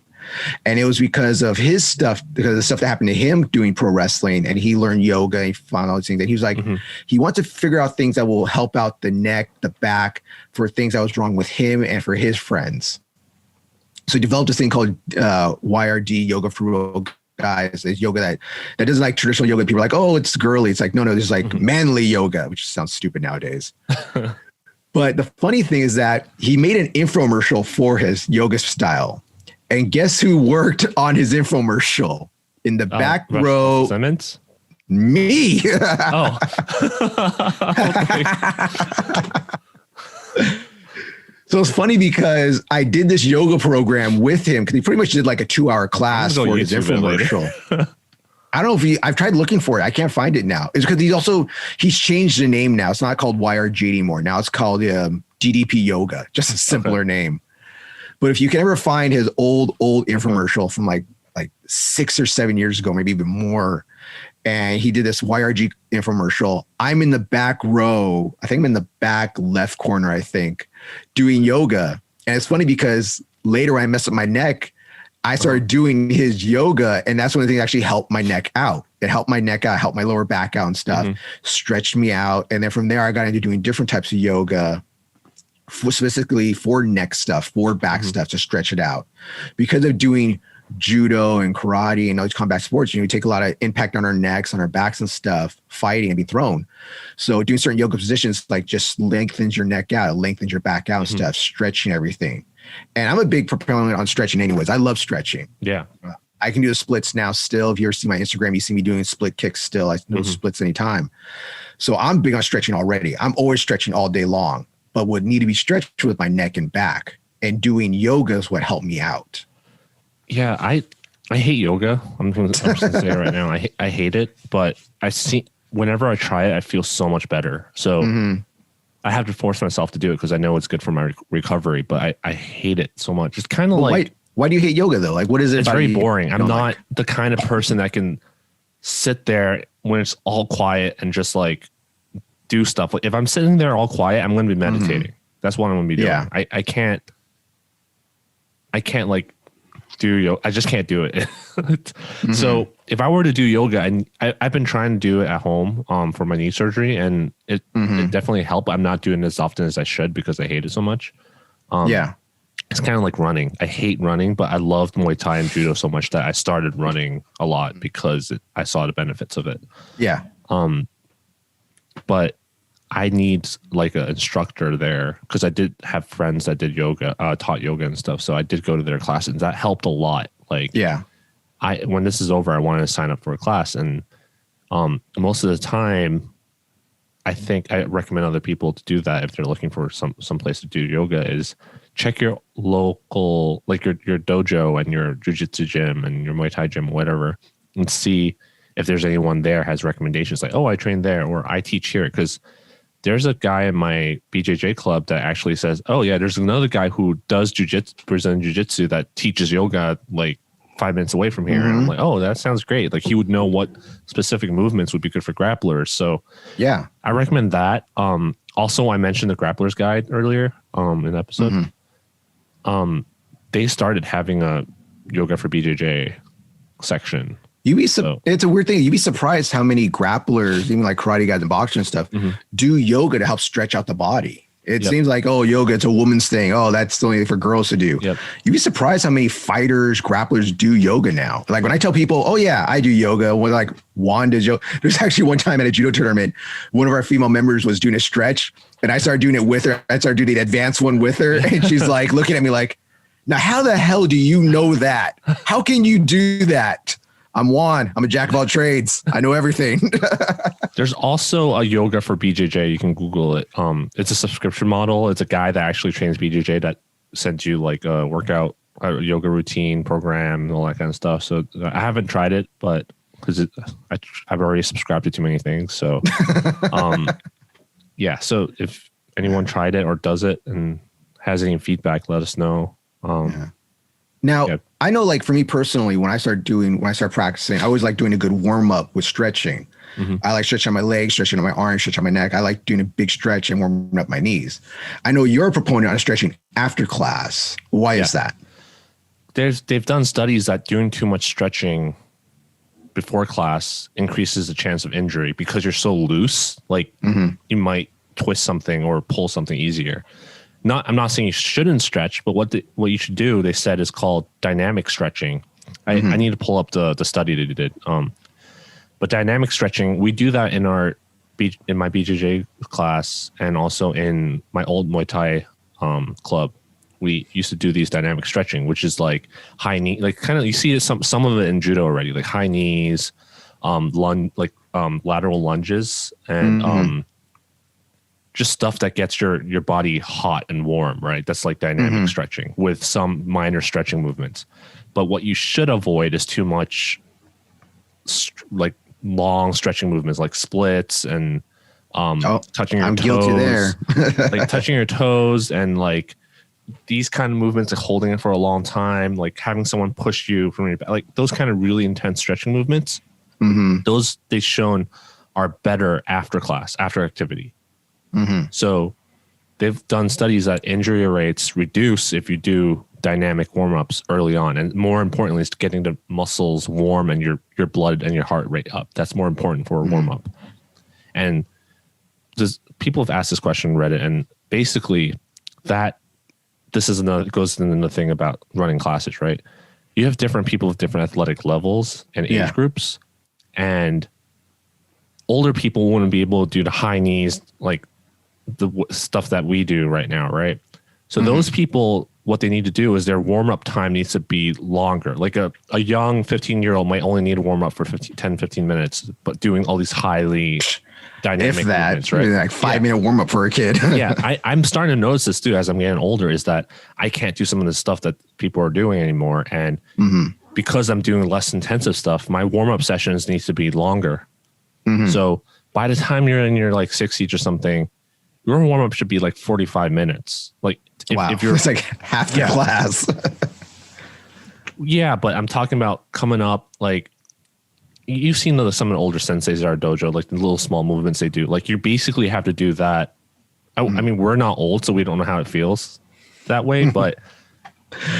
And it was because of his stuff, because of the stuff that happened to him doing pro wrestling, and he learned yoga and he found all these things that he was like, he wants to figure out things that will help out the neck, the back, for things that was wrong with him and for his friends. So he developed this thing called YRD, Yoga for Real Guys. It's yoga that doesn't like traditional yoga. People are like, oh, it's girly. It's like, no, there's like manly yoga, which sounds stupid nowadays. But the funny thing is that he made an infomercial for his yoga style. And guess who worked on his infomercial in the back row? Simmons? Me. Oh. So it's funny because I did this yoga program with him because he pretty much did like a 2-hour class for his infomercial. I don't know if I've tried looking for it. I can't find it now. It's because he's changed the name now. It's not called YRG anymore. Now it's called DDP Yoga, just a simpler name. But if you can ever find his old infomercial from like 6 or 7 years ago, maybe even more, and he did this YRG infomercial, I'm in the back row. I think I'm in the back left corner, doing yoga. And it's funny because later when I messed up my neck, I started doing his yoga, and that's one of the things that actually helped my neck out. It helped my neck out, helped my lower back out and stuff, stretched me out. And then from there, I got into doing different types of yoga, specifically for neck stuff, for back stuff to stretch it out. Because of doing judo and karate and all these combat sports, we take a lot of impact on our necks, on our backs and stuff, fighting and being thrown. So doing certain yoga positions like just lengthens your neck out, lengthens your back out and stuff, stretching everything. And I'm a big proponent on stretching anyways. I love stretching. Yeah. I can do the splits now still. If you ever see my Instagram, you see me doing split kicks still. I do splits anytime. So I'm big on stretching already. I'm always stretching all day long. But would need to be stretched with my neck and back. and doing yoga is what helped me out. Yeah, I hate yoga. I'm just gonna say it right now. I hate it, but I see whenever I try it, I feel so much better. So I have to force myself to do it because I know it's good for my recovery, but I hate it so much. It's kind of like, why do you hate yoga though? Like, what is it? It's very boring. I'm not the kind of person that can sit there when it's all quiet and just like do stuff. Like if I'm sitting there all quiet, I'm going to be meditating. That's what I'm going to be doing. Yeah. I can't like do yoga. I just can't do it. So if I were to do yoga, I've been trying to do it at home for my knee surgery, and it definitely helped. I'm not doing it as often as I should because I hate it so much. It's kind of like running. I hate running, but I loved Muay Thai and Judo so much that I started running a lot because I saw the benefits of it. Yeah. But I need like an instructor there because I did have friends that did yoga, taught yoga and stuff. So I did go to their classes. And that helped a lot. Like, when this is over, I wanted to sign up for a class. And most of the time, I think I recommend other people to do that if they're looking for some place to do yoga is check your local, like your dojo and your jiu-jitsu gym and your Muay Thai gym, whatever, and see if there's anyone there has recommendations like, oh, I train there or I teach here. Because there's a guy in my BJJ club that actually says, oh yeah, there's another guy who does Brazilian jiu-jitsu that teaches yoga like 5 minutes away from here. And I'm like, oh, that sounds great. Like he would know what specific movements would be good for grapplers. So yeah, I recommend that. Also, I mentioned the Grappler's Guide earlier in the episode. They started having a yoga for BJJ section. It's a weird thing. You'd be surprised how many grapplers, even like karate guys and boxers and stuff, do yoga to help stretch out the body. It seems like, oh, yoga, it's a woman's thing. Oh, that's only for girls to do. You'd be surprised how many fighters, grapplers do yoga now. Like when I tell people, oh yeah, I do yoga, when like Juan does yoga. There's actually one time at a judo tournament, one of our female members was doing a stretch and I started doing it with her. I started doing the advanced one with her. And she's like looking at me like, now how the hell do you know that? How can you do that? I'm Juan. I'm a jack of all trades. I know everything. There's also a yoga for BJJ. You can Google it. It's a subscription model. It's a guy that actually trains BJJ that sends you like a workout, a yoga routine program, and all that kind of stuff. So I haven't tried it, but because I've already subscribed to too many things. So yeah. So if anyone tried it or does it and has any feedback, let us know. Now, I know, like for me personally, when I start practicing, I always like doing a good warm up with stretching. I like stretching my legs, stretching on my arms, stretching on my neck. I like doing a big stretch and warming up my knees. I know you're a proponent on stretching after class. Why is that? They've done studies that doing too much stretching before class increases the chance of injury because you're so loose. Like you might twist something or pull something easier. I'm not saying you shouldn't stretch, but what you should do, they said, is called dynamic stretching. I need to pull up the study that you did. But dynamic stretching, we do that in my BJJ class and also in my old Muay Thai club. We used to do these dynamic stretching, which is like high knee, like kind of you see some of it in judo already, like high knees, lateral lunges, and just stuff that gets your body hot and warm, right? That's like dynamic stretching with some minor stretching movements. But what you should avoid is too much like long stretching movements like splits and touching your toes. I'm guilty there. Like touching your toes and like these kind of movements, like holding it for a long time, like having someone push you from your back, like those kind of really intense stretching movements. Those they've shown are better after class, after activity. So they've done studies that injury rates reduce if you do dynamic warm-ups early on. And more importantly, is getting the muscles warm and your blood and your heart rate up. That's more important for a warm-up. And people have asked this question on Reddit, and basically goes into the thing about running classes, right? You have different people with different athletic levels and age groups, and older people wouldn't be able to do the high knees, like the stuff that we do right now, right? So those people what they need to do is their warm-up time needs to be longer. Like a young 15-year-old might only need to warm up for 10, 15 minutes, but doing all these highly dynamic movements, right? Like 5-minute warm-up for a kid. Yeah, I'm starting to notice this too as I'm getting older, is that I can't do some of the stuff that people are doing anymore. And because I'm doing less intensive stuff, my warm-up sessions needs to be longer. So by the time you're in your like 60s or something, your warm-up should be like 45 minutes. Like if you're, it's like half the class. Yeah, but I'm talking about coming up, like you've seen some of the older senseis at our dojo, like the little small movements they do. Like you basically have to do that. I mean, we're not old, so we don't know how it feels that way, but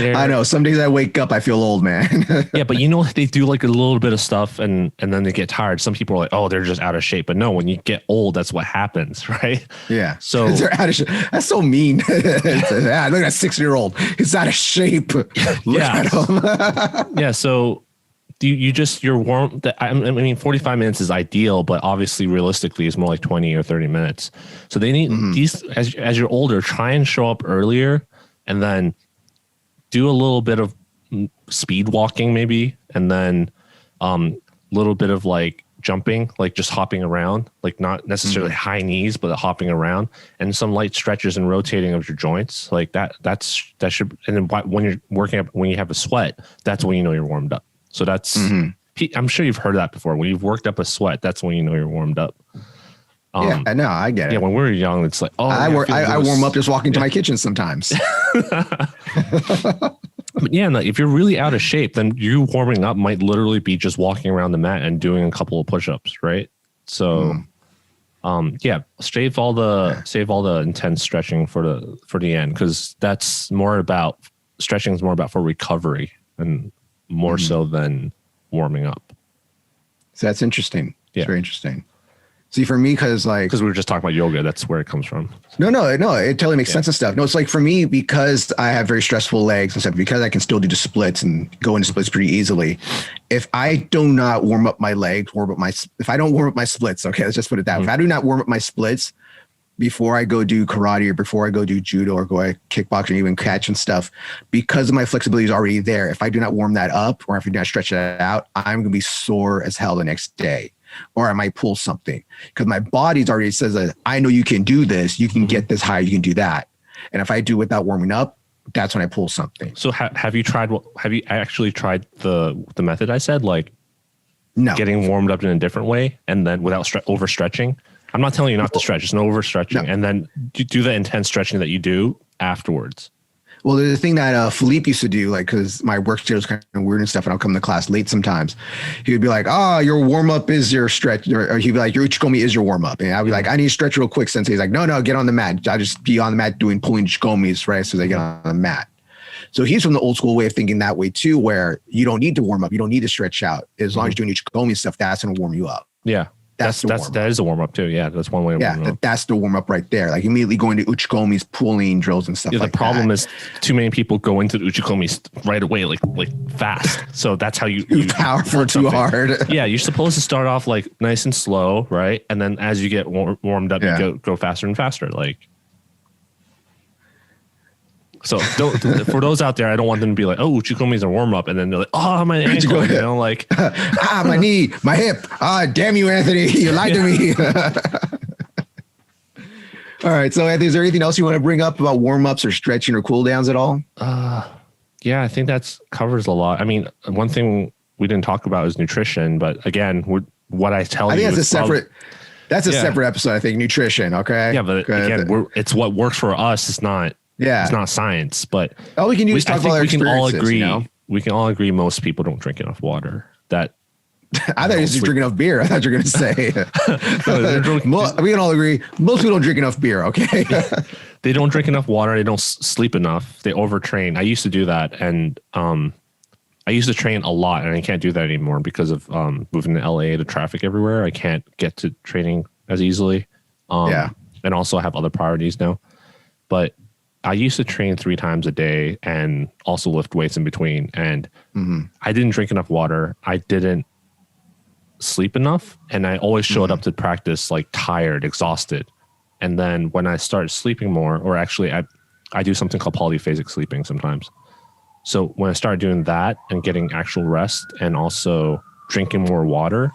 I know some days I wake up, I feel old, man. Yeah, but they do like a little bit of stuff and then they get tired. Some people are like, oh, they're just out of shape. But no, when you get old, that's what happens, right? Yeah. So they're out of shape. That's so mean. Look at that 6-year-old. He's out of shape. Look at him. Yeah. So you're warm. I mean, 45 minutes is ideal, but obviously realistically it's more like 20 or 30 minutes. So they need these, as you're older, try and show up earlier and then do a little bit of speed walking maybe, and then a little bit of like jumping, like just hopping around, like not necessarily high knees, but hopping around, and some light stretches and rotating of your joints like that. That should, and then when you're working up, when you have a sweat, that's when you know you're warmed up. So that's, I'm sure you've heard that before. When you've worked up a sweat, that's when you know you're warmed up. Yeah, I know. I get it. Yeah, when we were young, it's like, oh, I warm up just walking to my kitchen sometimes. But yeah, if you're really out of shape, then you warming up might literally be just walking around the mat and doing a couple of push-ups, right? So, save all the intense stretching for the end, because that's more about stretching is more about for recovery and more so than warming up. So that's interesting. Yeah. It's very interesting. See, for me, because we were just talking about yoga, that's where it comes from. No, it totally makes sense and stuff. No, it's like for me, because I have very stressful legs and stuff, because I can still do the splits and go into splits pretty easily. If I do not warm up my legs, if I don't warm up my splits, okay, let's just put it that way. If I do not warm up my splits before I go do karate or before I go do judo or go kickboxing, even catch and stuff, because of my flexibility is already there. If I do not warm that up or if I do not stretch that out, I'm going to be sore as hell the next day. Or I might pull something because my body's already says that I know you can do this. You can get this high. You can do that. And if I do without warming up, that's when I pull something. So have you actually tried the method I said, like getting warmed up in a different way and then without overstretching? I'm not telling you not to stretch. It's no overstretching. And then do the intense stretching that you do afterwards. Well, the thing that Philippe used to do, like, because my work schedule is kind of weird and stuff, and I'll come to class late sometimes. He would be like, your warm up is your stretch. Or he'd be like, your Uchikomi is your warm up. And I'd be like, I need to stretch real quick. Sensei. He's like, no, get on the mat. I'll just be on the mat pulling Uchikomis, right? So they get on the mat. So he's from the old school way of thinking that way too, where you don't need to warm up. You don't need to stretch out. As long as you're doing Uchikomi stuff, that's going to warm you up. Yeah. That is a warm up too. Yeah, that's one way of warming up. That's the warm up right there. Like immediately going to Uchikomis, pulling drills and stuff like that. The problem is too many people go into the Uchikomis right away, like fast. So that's how you powerful too hard. Yeah, you're supposed to start off like nice and slow, right? And then as you get warmed up, you go faster and faster. Like, so for those out there, I don't want them to be like, oh, Uchikomi is a warm up, and then they're like, oh, my ankle, like my knee, my hip. Damn you, Anthony, you lied to me. All right, so Anthony, is there anything else you want to bring up about warm ups or stretching or cool downs at all? Yeah, I think that covers a lot. I mean, one thing we didn't talk about is nutrition, but again, what I tell you, I think that's a separate episode. I think nutrition. Okay. Yeah, but again, it's what works for us. It's not. Yeah, it's not science, but all we can do is talk about our experiences. We can all agree most people don't drink enough water. That I thought you just drink enough beer. I thought you were going to say. We can all agree most people don't drink enough beer. Okay, they don't drink enough water. They don't sleep enough. They overtrain. I used to do that, and I used to train a lot, and I can't do that anymore because of moving to LA. The traffic everywhere. I can't get to training as easily. And also I have other priorities now, but I used to train 3 times a day and also lift weights in between. And I didn't drink enough water. I didn't sleep enough. And I always showed up to practice like tired, exhausted. And then when I started sleeping more, or actually I do something called polyphasic sleeping sometimes. So when I started doing that and getting actual rest and also drinking more water,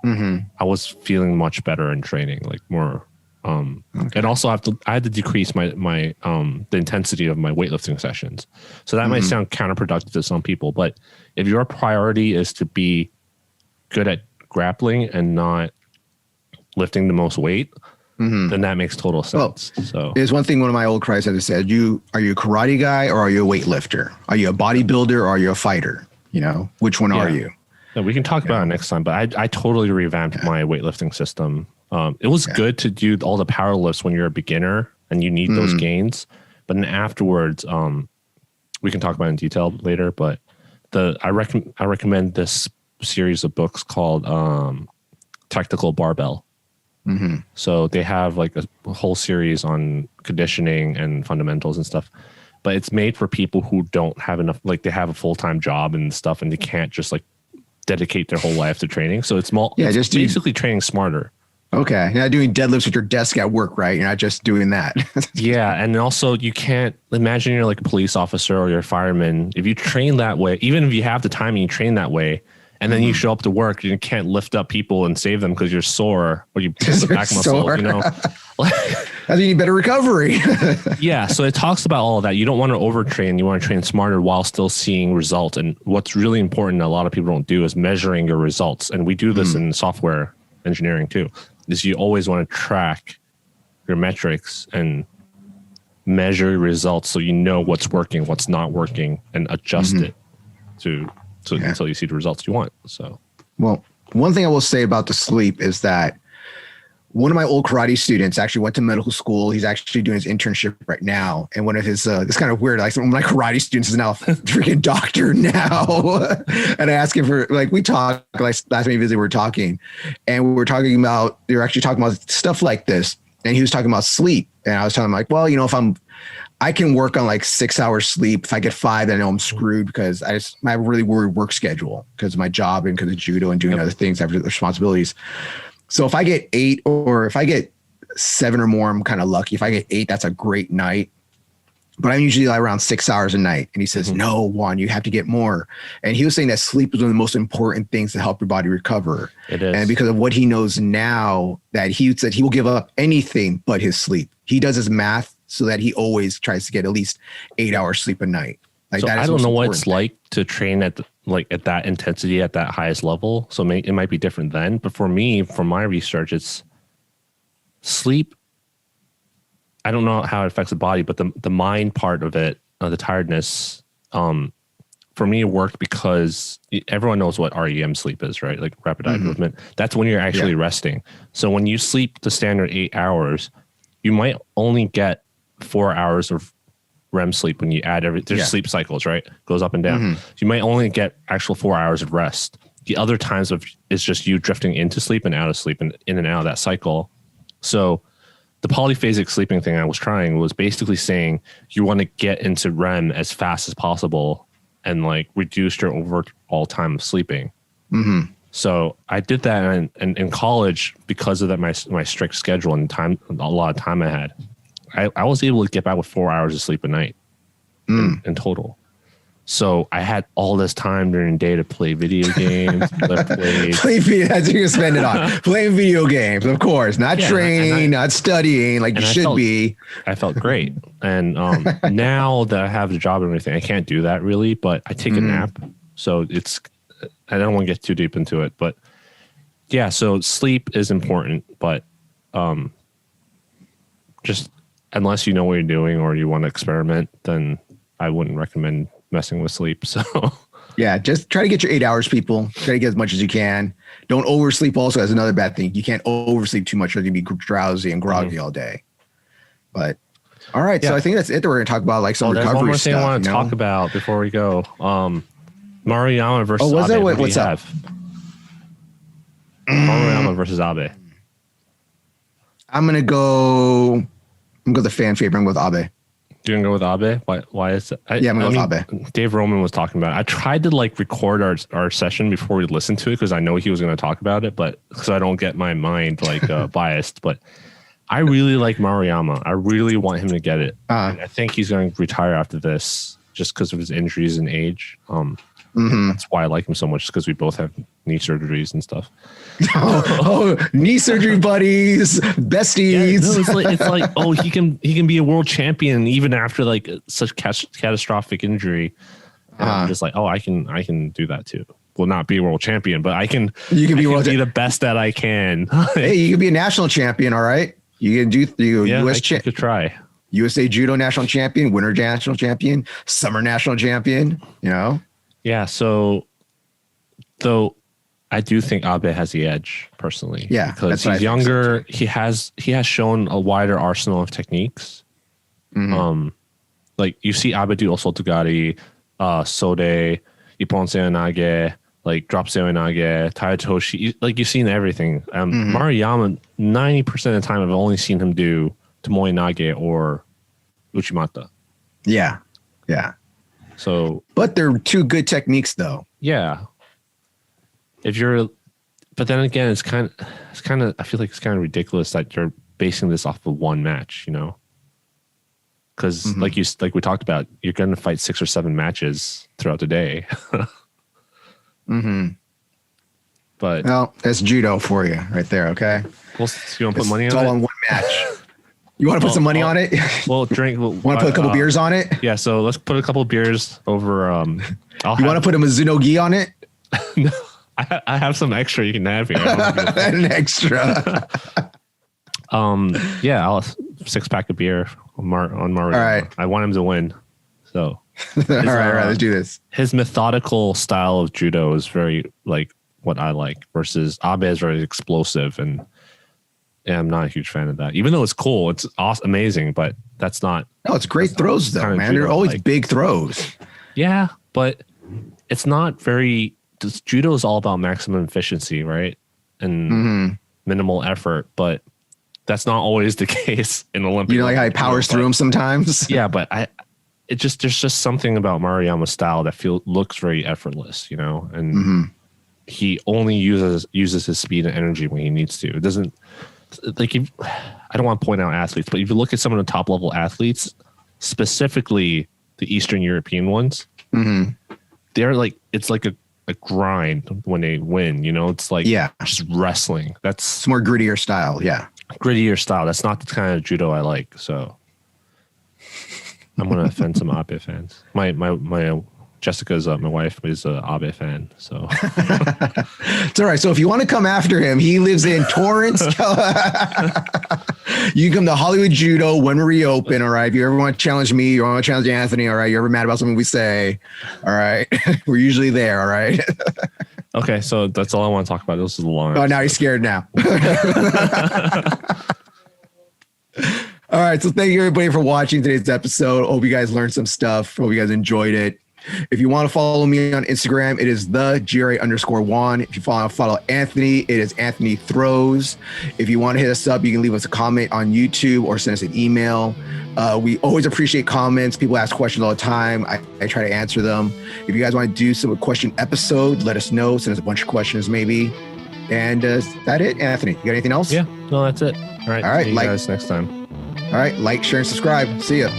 I was feeling much better in training, like more. And also I had to decrease my the intensity of my weightlifting sessions. So that might sound counterproductive to some people, but if your priority is to be good at grappling and not lifting the most weight, then that makes total sense. Well, so there's one thing one of my old karate had said, are you a karate guy or are you a weightlifter? Are you a bodybuilder or are you a fighter? You know, which one are you? Yeah, we can talk about it next time, but I totally revamped my weightlifting system. It was good to do all the power lifts when you're a beginner and you need those gains. But then afterwards, we can talk about it in detail later, but I recommend this series of books called Tactical Barbell. So they have like a whole series on conditioning and fundamentals and stuff, but it's made for people who don't have enough, like they have a full-time job and stuff and they can't just like dedicate their whole life to training. So it's just basically training smarter. Okay. You're not doing deadlifts at your desk at work, right? You're not just doing that. Yeah. And also you can't imagine you're like a police officer or you're a fireman. If you train that way, even if you have the time and you train that way, and then you show up to work, you can't lift up people and save them because you're sore or you pull the back muscle, you know. I think you need better recovery. Yeah. So it talks about all of that. You don't want to overtrain. You want to train smarter while still seeing results. And what's really important, a lot of people don't do, is measuring your results. And we do this in software engineering too, is you always want to track your metrics and measure your results so you know what's working, what's not working, and adjust it until you see the results you want. So, well, one thing I will say about the sleep is that one of my old karate students actually went to medical school. He's actually doing his internship right now. And one of his, it's kind of weird. Like one of my karate students is now a freaking doctor now. And I asked him for, like, we talked, like last time we visited, we were talking and we were talking about, they were actually talking about stuff like this. And he was talking about sleep. And I was telling him like, well, you know, I can work on like 6 hours sleep. If I get 5, then I know I'm screwed because I have a really weird work schedule because of my job and because of judo and doing other things. I have responsibilities. So if I get 8 or if I get 7 or more, I'm kind of lucky. If I get 8, that's a great night. But I'm usually like around 6 hours a night. And he says, no, Juan, you have to get more. And he was saying that sleep is one of the most important things to help your body recover. It is. And because of what he knows now, that he said he will give up anything but his sleep. He does his math so that he always tries to get at least 8 hours sleep a night. Like, so I don't know what it's like to train at that intensity at that highest level. So it might be different then. But for me, from my research, it's sleep. I don't know how it affects the body, but the mind part of it, the tiredness, for me, it worked because everyone knows what REM sleep is, right? Like rapid eye movement. That's when you're actually resting. So when you sleep the standard 8 hours, you might only get 4 hours of REM sleep when you add there's sleep cycles, right? Goes up and down. So you might only get actual 4 hours of rest. The other times it's just you drifting into sleep and out of sleep and in and out of that cycle. So the polyphasic sleeping thing I was trying was basically saying you want to get into REM as fast as possible and like reduce your overall time of sleeping. So I did that, and in college, because of that, my strict schedule and time, a lot of time I had, I was able to get back with 4 hours of sleep a night in total. So I had all this time during the day to play video games. That's what you spend it on. Playing video games, of course. Not training, not studying like you should be. I felt great. And now that I have a job and everything, I can't do that really, but I take a nap. So I don't want to get too deep into it. But yeah, so sleep is important. But just unless you know what you're doing or you want to experiment, then I wouldn't recommend messing with sleep. So yeah, just try to get your 8 hours, people. Try to get as much as you can. Don't oversleep also as another bad thing. You can't oversleep too much or you'll be drowsy and groggy all day. But all right, so I think that's it that we're going to talk about, like some recovery stuff. There's one more thing I want to talk about before we go. Maruyama versus Abe. What's up? Maruyama versus Abe. I'm going to go the fan favorite. I'm going with Abe. You're gonna go with Abe? Why is it? I'm going with Abe. Dave Roman was talking about it. I tried to like record our session before we listened to it because I know he was going to talk about it, but so I don't get my mind like biased. But I really like Maruyama. I really want him to get it. Uh-huh. I think he's going to retire after this just because of his injuries and age. That's why I like him so much, because we both have knee surgeries and stuff. Knee surgery buddies, besties. Yeah, no, it's like oh, he can be a world champion even after like such catastrophic injury. And I'm just like, oh, I can do that too. Well, not be a world champion, but you can be the best that I can. Hey, you can be a national champion. All right, you can do I could try. USA Judo national champion, winter national champion, summer national champion. You know. Yeah. So, though, I do think Abe has the edge personally. Yeah, because he's younger. So he has shown a wider arsenal of techniques. Like you see Abe do Osotogari, Sode, Ippon Seoinage, like drop Seoinage, Tayatoshi. Like you've seen everything. Maruyama, 90% of the time, I've only seen him do Tomoe Nage or Uchimata. Yeah. Yeah. So, but they're two good techniques, though. Yeah. But then again, it's kind of. I feel like it's kind of ridiculous that you're basing this off of one match, you know? Because like we talked about, you're going to fight 6 or 7 matches throughout the day. But well, that's judo for you, right there. Okay. Well, you want to put money on it? It's all on one match. You want to put some money on it? Well, drink. Want to put a couple beers on it? Yeah, so let's put a couple beers over. You want to put a Mizuno gi on it? No, I have some extra you can have here. An extra. Yeah, I'll 6-pack of beer on Mario. All right. I want him to win. So all right, let's do this. His methodical style of judo is very like what I like, versus Abe is very explosive, and I'm not a huge fan of that. Even though it's cool, it's awesome, amazing, but that's not. No, it's great throws though, man. They're always like big throws. Yeah, but it's not very. Judo is all about maximum efficiency, right? And minimal effort, but that's not always the case in Olympic. You know, like how he powers through them sometimes. Yeah, but there's just something about Maruyama's style that looks very effortless, you know, and he only uses his speed and energy when he needs to. It doesn't like I don't want to point out athletes, but if you look at some of the top level athletes, specifically the Eastern European ones, they're like it's like a grind when they win, you know. It's like just wrestling. It's more grittier style. Grittier style. That's not the kind of judo I like. So I'm gonna offend some Abe fans. My Jessica's my wife is an Abe fan, so it's all right. So if you want to come after him, he lives in Torrance. You can come to Hollywood Judo when we reopen. All right. If you ever want to challenge me, you want to challenge Anthony. All right. You're ever mad about something we say. All right. We're usually there. All right. Okay. So that's all I want to talk about. This is a long. Oh, now you're scared now. All right. So thank you everybody for watching today's episode. Hope you guys learned some stuff. Hope you guys enjoyed it. If you want to follow me on Instagram, it is @GRA_Juan. If you follow Anthony, it is Anthony Throws. If you want to hit us up, you can leave us a comment on YouTube or send us an email. We always appreciate comments. People ask questions all the time. I try to answer them. If you guys want to do some question episode, let us know. Send us a bunch of questions maybe. And is that it, Anthony? You got anything else? Yeah, no, that's it. All right. See you guys next time. All right. Like, share, and subscribe. See ya.